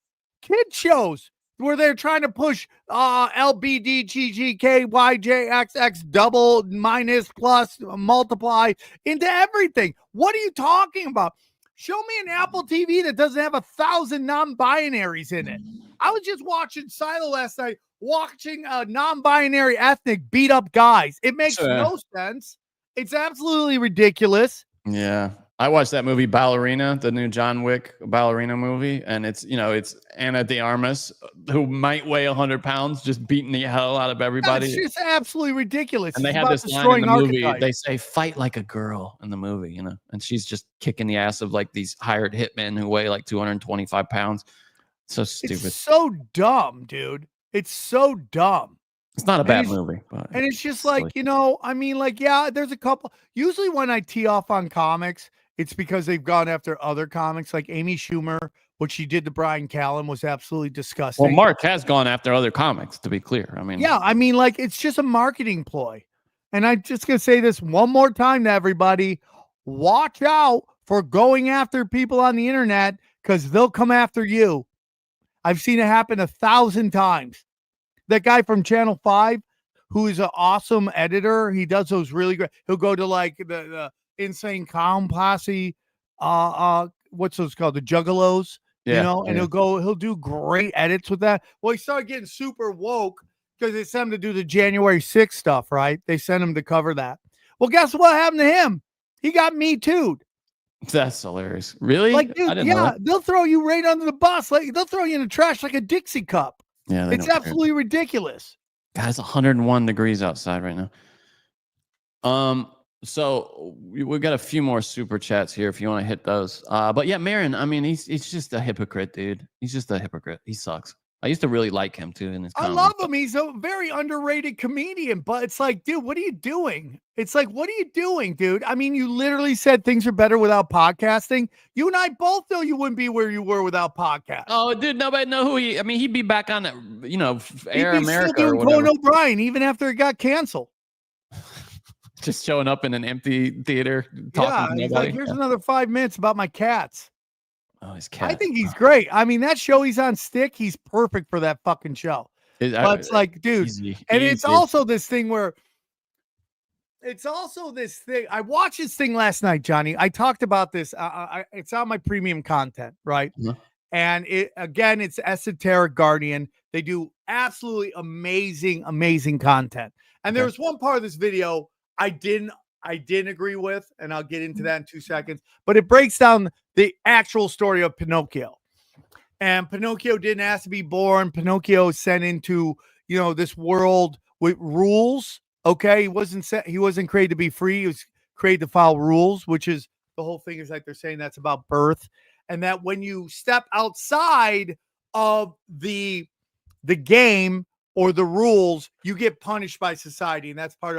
where they're trying to push LBDGGKYJXX double minus plus multiply into everything. What are you talking about? Show me an Apple TV that doesn't have 1,000 non-binaries in it. I was just watching Silo last night, watching non-binary ethnic beat up guys. It makes no sense. It's absolutely ridiculous. Yeah. I watched that movie Ballerina, the new John Wick ballerina movie, and it's Ana de Armas, who might weigh 100 pounds, just beating the hell out of everybody. It's just absolutely ridiculous. And they had this line in the movie. They say, "Fight like a girl" in the movie, and she's just kicking the ass of like these hired hitmen who weigh like 225 pounds. So stupid. It's so dumb, dude. It's so dumb. It's not a bad movie, but and it's just like, yeah, there's a couple. Usually when I tee off on comics, it's because they've gone after other comics, like Amy Schumer. What she did to Brian Callen was absolutely disgusting. Well, Mark has gone after other comics, to be clear. It's just a marketing ploy. And I'm just going to say this one more time to everybody. Watch out for going after people on the internet because they'll come after you. I've seen it happen 1,000 times. That guy from Channel 5, who is an awesome editor, he does those really great. He'll go to like the Insane Clown Posse, what's those called? The Juggalos, and he'll do great edits with that. Well, he started getting super woke because they sent him to do the January 6th stuff, right? They sent him to cover that. Well, guess what happened to him? He got Me Too'd. That's hilarious. Really? Like, dude, they'll throw you right under the bus. Like, they'll throw you in the trash like a Dixie cup. Yeah, it's absolutely ridiculous. God, it's 101 degrees outside right now. So we got a few more super chats here if you want to hit those. But yeah, Maron, I mean, he's just a hypocrite, dude. He's just a hypocrite. He sucks. I used to really like him too in his comedy. I love him. He's a very underrated comedian, but it's like, dude, what are you doing? It's like, what are you doing, dude? I mean, you literally said things are better without podcasting. You and I both know you wouldn't be where you were without podcasting. Oh, dude, nobody know who he. I mean, he'd be back on Air America still doing or whatever. Conan O'Brien even after it got canceled. Just showing up in an empty theater talking to he's nobody. like, here's another 5 minutes about my cats. Oh, his cat. I think he's great. I mean, that show he's on Stick, he's perfect for that fucking show. But it's like, dude, it's also this thing where I watched this thing last night, Johnny. I talked about this. It's on my premium content, right? Mm-hmm. And it's Esoteric Guardian. They do absolutely amazing content. And there was one part of this video I didn't agree with, and I'll get into that in 2 seconds. But it breaks down the actual story of Pinocchio. And Pinocchio didn't ask to be born. Pinocchio is sent into, this world with rules. Okay, he wasn't created to be free. He was created to follow rules, which is the whole thing. Is like they're saying that's about birth, and that when you step outside of the game or the rules, you get punished by society, and that's part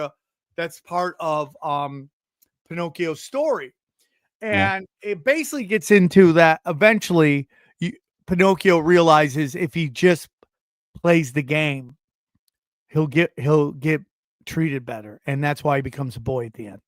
of Pinocchio's story. And it basically gets into that eventually Pinocchio realizes if he just plays the game, he'll get treated better. And that's why he becomes a boy at the end.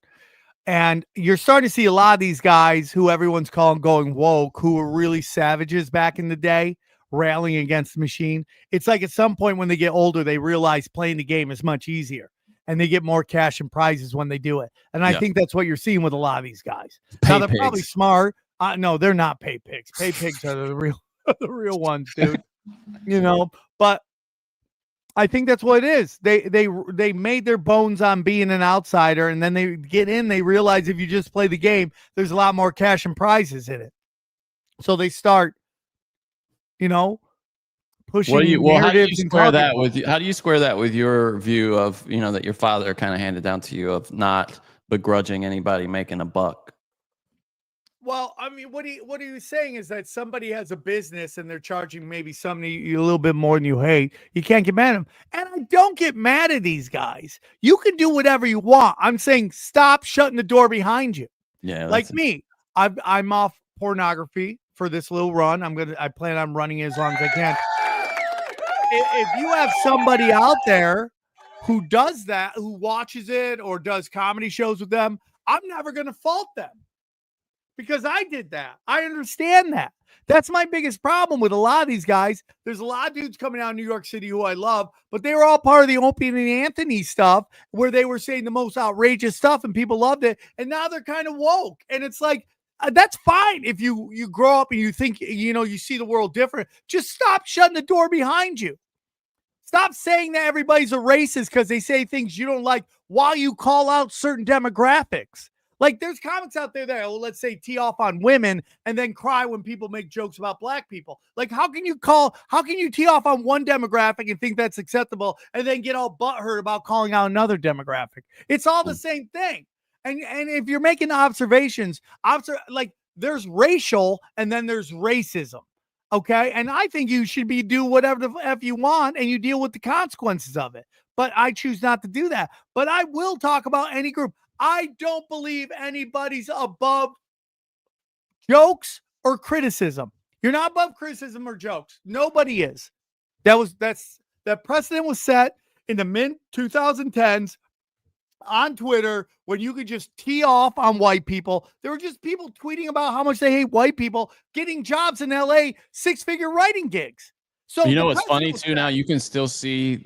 And you're starting to see a lot of these guys who everyone's going woke, who were really savages back in the day, railing against the machine. It's like at some point when they get older, they realize playing the game is much easier. And they get more cash and prizes when they do it. And I think that's what you're seeing with a lot of these guys. Now, they're probably smart. No, they're not pay pigs. Pay pigs are the real ones, dude. But I think that's what it is. They made their bones on being an outsider, and then they get in, they realize if you just play the game, there's a lot more cash and prizes in it. So they start, pushing. How do you square that with your view of that your father kind of handed down to you of not begrudging anybody making a buck? Well, I mean, what are you saying is that somebody has a business and they're charging maybe somebody a little bit more than you hate. You can't get mad at them. And I don't get mad at these guys. You can do whatever you want. I'm saying stop shutting the door behind you. Yeah. Like me, I'm off pornography for this little run. I plan on running as long as I can. If you have somebody out there who does that, who watches it or does comedy shows with them, I'm never going to fault them because I did that. I understand that. That's my biggest problem with a lot of these guys. There's a lot of dudes coming out of New York City who I love, but they were all part of the Opie and Anthony stuff where they were saying the most outrageous stuff and people loved it. And now they're kind of woke. And it's like, that's fine if you grow up and you think, you see the world different. Just stop shutting the door behind you. Stop saying that everybody's a racist because they say things you don't like while you call out certain demographics. Like there's comics out there that will, let's say, tee off on women and then cry when people make jokes about black people. Like, how can you tee off on one demographic and think that's acceptable and then get all butthurt about calling out another demographic? It's all the same thing. And if you're making observations, like there's racial and then there's racism. Okay. And I think you should do whatever the F you want and you deal with the consequences of it. But I choose not to do that. But I will talk about any group. I don't believe anybody's above jokes or criticism. You're not above criticism or jokes. Nobody is. That precedent was set in the mid 2010s on Twitter when you could just tee off on white people. There were just people tweeting about how much they hate white people, getting jobs in LA, 6-figure writing gigs. So you know what's funny too now? You can still see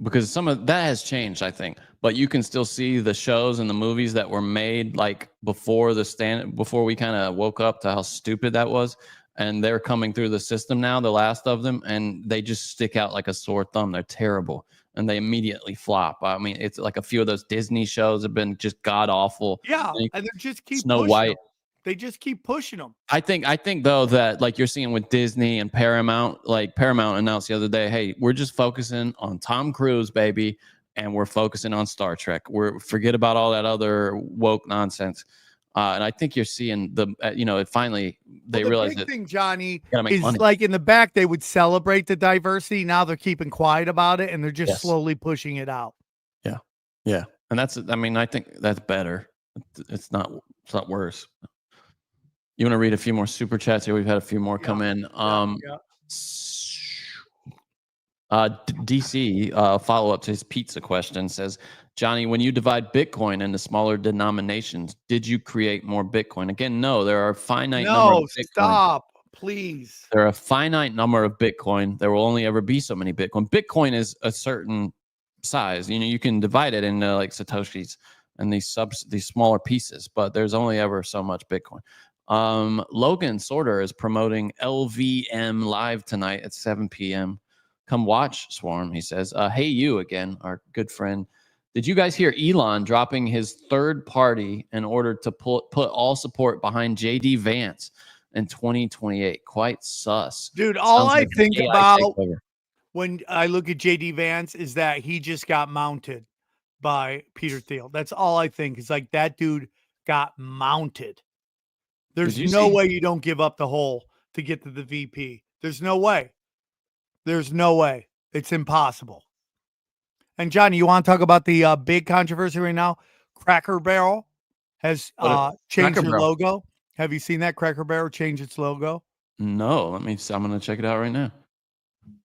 because some of that has changed, I think, but you can still see the shows and the movies that were made like before we kind of woke up to how stupid that was. And they're coming through the system now, the last of them, and they just stick out like a sore thumb. They're terrible. And they immediately flop. I mean, it's like a few of those Disney shows have been just god awful. Yeah, and they just keep Snow White. Them. They just keep pushing them. I think though that like you're seeing with Disney and Paramount, like Paramount announced the other day, hey, we're just focusing on Tom Cruise, baby, and we're focusing on Star Trek. Forget about all that other woke nonsense. And I think you're seeing finally they realize that. The big thing, Johnny, is money. Like in the back they would celebrate the diversity. Now they're keeping quiet about it and they're just slowly pushing it out. Yeah, and I think that's better. It's not worse. You want to read a few more super chats here? We've had a few more come in. DC follow up to his pizza question says, Johnny, when you divide Bitcoin into smaller denominations, did you create more Bitcoin? Again, no. There are a finite number of Bitcoin. Stop, please. There are a finite number of Bitcoin. There will only ever be so many Bitcoin. Bitcoin is a certain size. You can divide it into like Satoshis and these smaller pieces, but there's only ever so much Bitcoin. Logan Sorter is promoting LVM live tonight at 7 p.m. Come watch, Swarm, he says. Hey, you again, our good friend. Did you guys hear Elon dropping his third party in order to put all support behind JD Vance in 2028? Quite sus. Dude, all I think about when I look at JD Vance is that he just got mounted by Peter Thiel. That's all I think. It's like that dude got mounted. There's no way you don't give up the hole to get to the VP. There's no way. There's no way. It's impossible. And Johnny, you want to talk about the big controversy right now? Cracker Barrel has changed their logo. Have you seen that? Cracker Barrel change its logo? No. I'm going to check it out right now.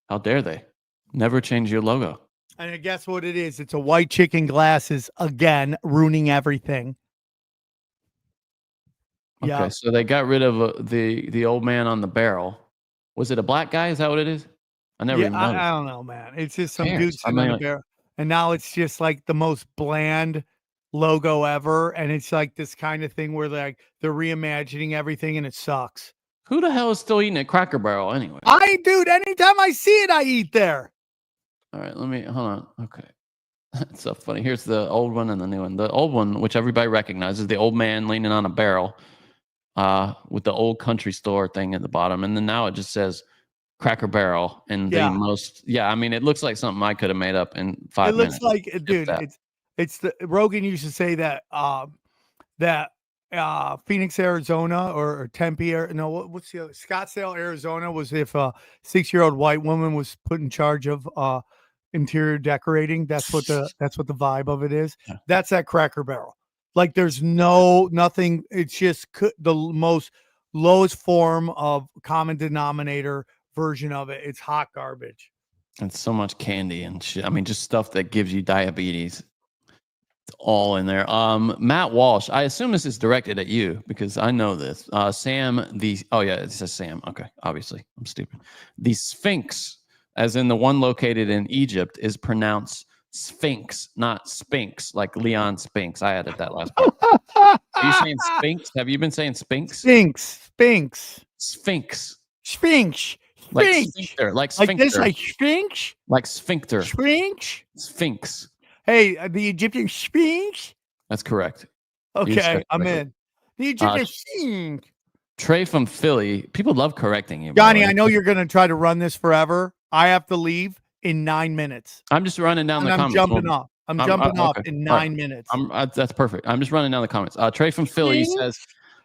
How dare they? Never change your logo. And guess what it is? It's a white chicken glasses again, ruining everything. Okay, so they got rid of the old man on the barrel. Was it a black guy? Is that what it is? I never even noticed. I don't know, man. It's just some dude sitting on the barrel. And now it's just like the most bland logo ever. And it's like this kind of thing where they're reimagining everything and it sucks. Who the hell is still eating at Cracker Barrel anyway? Dude, anytime I see it, I eat there. All right, hold on. Okay. It's so funny. Here's the old one and the new one. The old one, which everybody recognizes, the old man leaning on a barrel. With the old country store thing at the bottom, and then now it just says Cracker Barrel and the most. Yeah, I mean, it looks like something I could have made up in 5 minutes. It looks like, dude, it's the Rogan used to say that Phoenix, Arizona, or Tempe, what's the other? Scottsdale, Arizona was if a 6-year-old white woman was put in charge of interior decorating. That's what the vibe of it is. Yeah. That's that Cracker Barrel. Like there's nothing. It's just the most lowest form of common denominator version of it. It's hot garbage. And so much candy and shit. I mean, just stuff that gives you diabetes. all in there. Matt Walsh. I assume this is directed at you because I know this. Sam, it says Sam. Okay, obviously, I'm stupid. The Sphinx, as in the one located in Egypt, is pronounced Sphinx, not Sphinx, like Leon Spinks. I added that last part. Are you saying Sphinx? Have you been saying Sphinx? Sphinx. Like sphincter, like sphincter. Like this, like Sphinx? Like sphincter. Sphinx. Hey, the Egyptian Sphinx? That's correct. Okay, I'm in. The Egyptian Sphinx. Trey from Philly. People love correcting you. Johnny, I know you're going to try to run this forever. I have to leave in 9 minutes. I'm just running down the comments. I'm jumping off in 9 minutes. That's perfect. I'm just running down the comments. Trey from Philly says,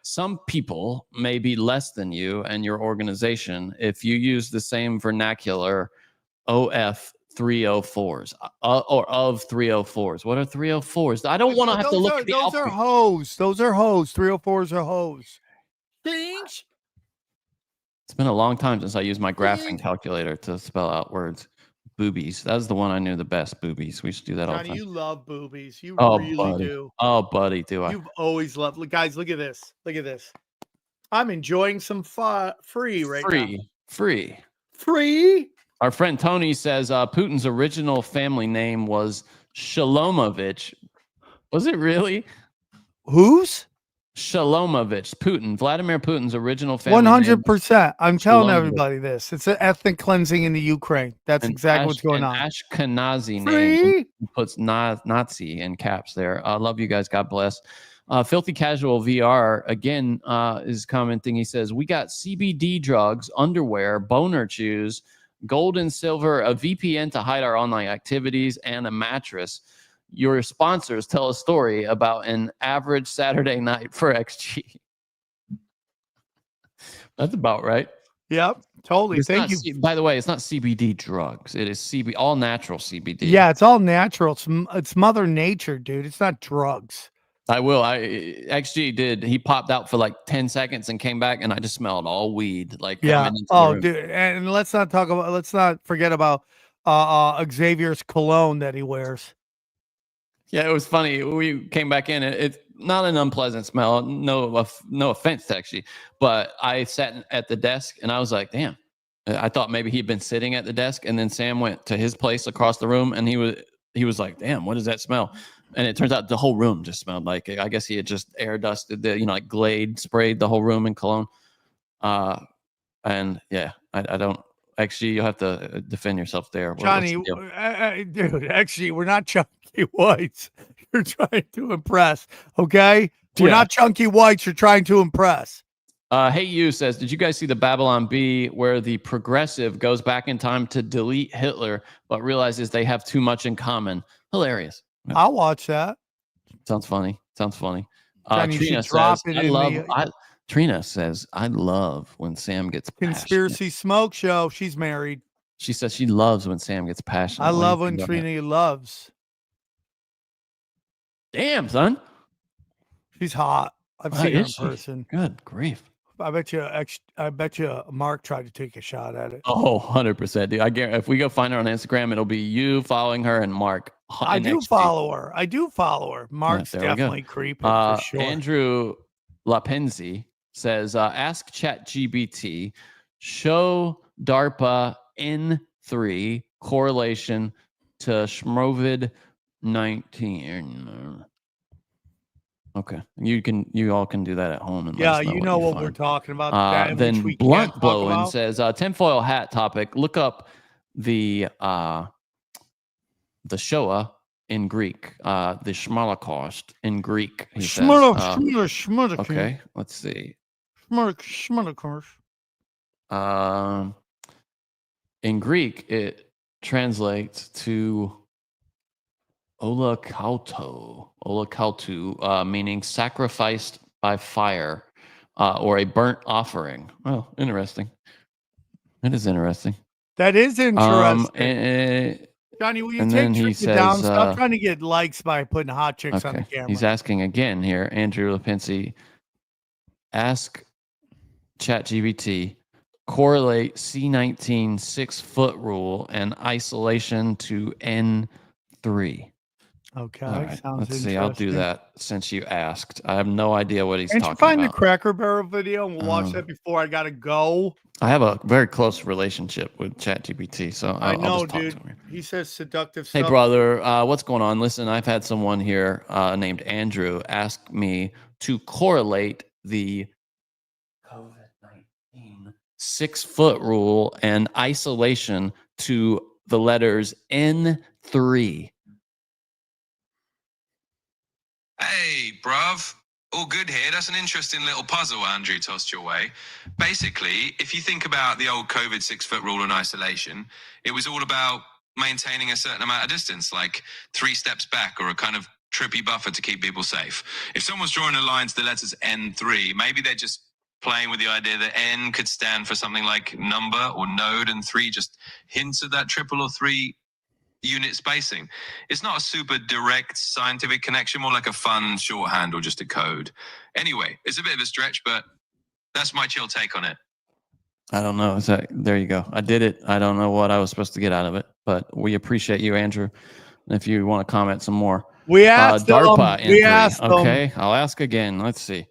some people may be less than you and your organization if you use the same vernacular OF 304s or of 304s. What are 304s? I don't want to have to look at the Those are hoes. Those are hoes. 304s are hoes. Things. It's been a long time since I used my graphing calculator to spell out words. Boobies. That was the one I knew the best. Boobies. We should do that all the time. You love boobies. You really do. Oh, buddy, do I? You've always loved. Look, guys, look at this. Look at this. I'm enjoying some free right now. Free. Our friend Tony says Putin's original family name was Shalomovich. Was it really? Whose? Shalomovich. Putin. Vladimir Putin's original family 100%. I'm telling everybody this. It's an ethnic cleansing in the Ukraine. That's exactly what's going on. Ashkenazi name. He puts Nazi in caps there. I love you guys. God bless. Filthy Casual VR again is commenting. He says, we got CBD drugs, underwear, boner chews, gold and silver, a VPN to hide our online activities, and a mattress. Your sponsors tell a story about an average Saturday night for XG. That's about right. Yep, totally. Thank you. By the way, it's not CBD drugs. It is all natural CBD. Yeah, it's all natural. It's Mother Nature, dude. It's not drugs. XG did. He popped out for like 10 seconds and came back, and I just smelled all weed. Like, yeah. Dude. And let's not forget about Xavier's cologne that he wears. Yeah, it was funny. We came back in. It's not an unpleasant smell. No offense to XG, but I sat at the desk and I was like, damn. I thought maybe he'd been sitting at the desk, and then Sam went to his place across the room, and he was like, damn, what does that smell? And it turns out the whole room just smelled like, I guess he had just air dusted like Glade sprayed the whole room in cologne. And yeah, I don't. XG, you'll have to defend yourself there. Johnny, dude, XG, we're not chunky whites. You're trying to impress, okay? We're not chunky whites. You're trying to impress. Hey, you says, did you guys see the Babylon Bee where the progressive goes back in time to delete Hitler, but realizes they have too much in common? Hilarious. Yeah. I'll watch that. Sounds funny. Johnny, Trina says, I love when Sam gets passionate. Conspiracy Smoke Show. She's married. She says she loves when Sam gets passionate. I love when Trina loves. Damn, son. She's hot. I've seen her in person. Good grief. I bet you Mark tried to take a shot at it. Oh, 100%. Dude. I guarantee if we go find her on Instagram, it'll be you following her and Mark. I do follow her. Mark's definitely creepy for sure. Andrew Lapenzi says, ask ChatGPT, show DARPA N3 correlation to Schmovid 19. Okay, you all can do that at home. And yeah, you know what we're talking about. Then Blunt Blowing says, tinfoil hat topic. Look up the Shoah in Greek, the Shmalakost in Greek. He says. Okay, let's see. In Greek, it translates to olakautou, meaning sacrificed by fire, or a burnt offering. Well, interesting. It is interesting. That is interesting. Johnny, will you take it down? Stop trying to get likes by putting hot chicks on the camera. He's asking again here, Andrew Lipinski. Ask ChatGPT, correlate C19 6-foot rule and isolation to N3. Okay, All right, sounds let's see. I'll do interesting. that since you asked. I have no idea what he's Can't you talking find the about. Cracker Barrel video and we'll watch that before I gotta go? I have a very close relationship with ChatGPT, so I I'll know, just talk dude. to him. He says seductive Hey, stuff. brother, what's going on? Listen, I've had someone here named Andrew ask me to correlate the COVID-19 6-foot rule and isolation to the letters N3. Hey, bruv. All good here. That's an interesting little puzzle Andrew tossed your way. Basically, if you think about the old COVID 6-foot rule in isolation, it was all about maintaining a certain amount of distance, like 3 steps back or a kind of trippy buffer to keep people safe. If someone's drawing a line to the letters N3, maybe they're just playing with the idea that N could stand for something like number or node, and 3 just hints at that triple or 3 unit spacing. It's not a super direct scientific connection, more like a fun shorthand or just a code. Anyway, it's a bit of a stretch, but that's my chill take on it. I don't know. There you go. I did it. I don't know what I was supposed to get out of it, but we appreciate you, Andrew. If you want to comment some more. We asked DARPA them. We asked them. Okay, I'll ask again. Let's see.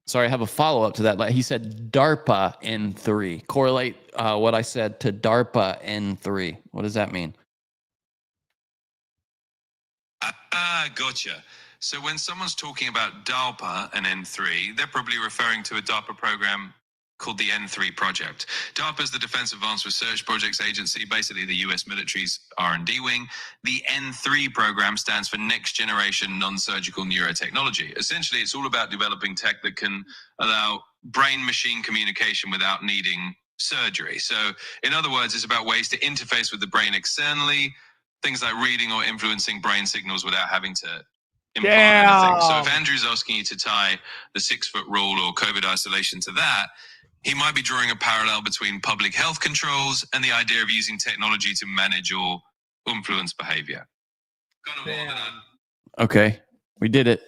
Sorry, I have a follow-up to that. He said DARPA N3. Correlate what I said to DARPA N3. What does that mean? Gotcha. So when someone's talking about DARPA and N3, they're probably referring to a DARPA program called the N3 project. DARPA is the Defense Advanced Research Projects Agency, basically the US military's R&D wing. The N3 program stands for Next Generation Non-Surgical Neurotechnology. Essentially, it's all about developing tech that can allow brain-machine communication without needing surgery. So in other words, it's about ways to interface with the brain externally, things like reading or influencing brain signals without having to implant anything. So if Andrew's asking you to tie the 6-foot rule or COVID isolation to that, he might be drawing a parallel between public health controls and the idea of using technology to manage or influence behavior. Okay, we did it.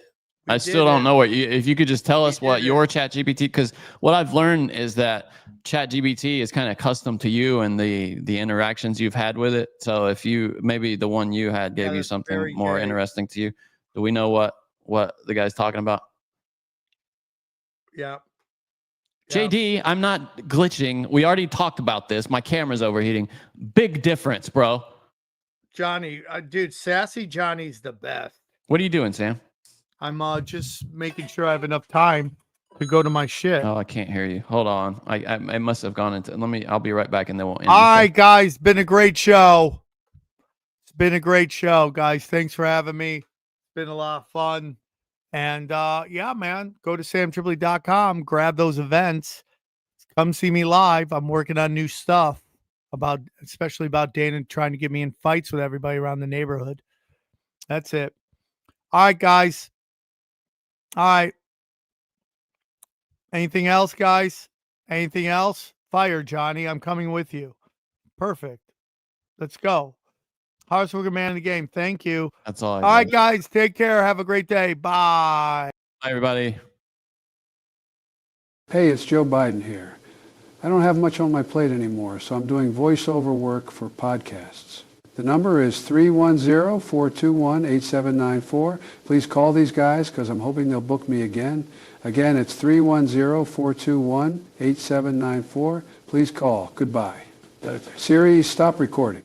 I still don't know what if you could just tell us what your ChatGPT, because what I've learned is that ChatGPT is kind of custom to you and the interactions you've had with it. So if you, maybe the one you had gave you something more interesting to you. Do we know what the guy's talking about? Yeah. JD, I'm not glitching. We already talked about this. My camera's overheating. Big difference, bro. Johnny, dude, Sassy Johnny's the best. What are you doing, Sam? I'm just making sure I have enough time to go to my shit. Oh, I can't hear you. Hold on. I must have gone into. I'll be right back, and then we'll end. All right, guys. Been a great show. It's been a great show, guys. Thanks for having me. It's been a lot of fun. And yeah, man, go to samtripoli.com, grab those events, come see me live. I'm working on new stuff especially about Dana trying to get me in fights with everybody around the neighborhood. That's it. All right, guys. All right. Anything else, guys? Anything else? Fire, Johnny. I'm coming with you. Perfect. Let's go. Hardest working man in the game. Thank you. That's all. All right, guys. Take care. Have a great day. Bye. Bye, everybody. Hey, it's Joe Biden here. I don't have much on my plate anymore, so I'm doing voiceover work for podcasts. The number is 310-421-8794. Please call these guys because I'm hoping they'll book me again. Again, it's 310-421-8794. Please call. Goodbye. Siri, stop recording.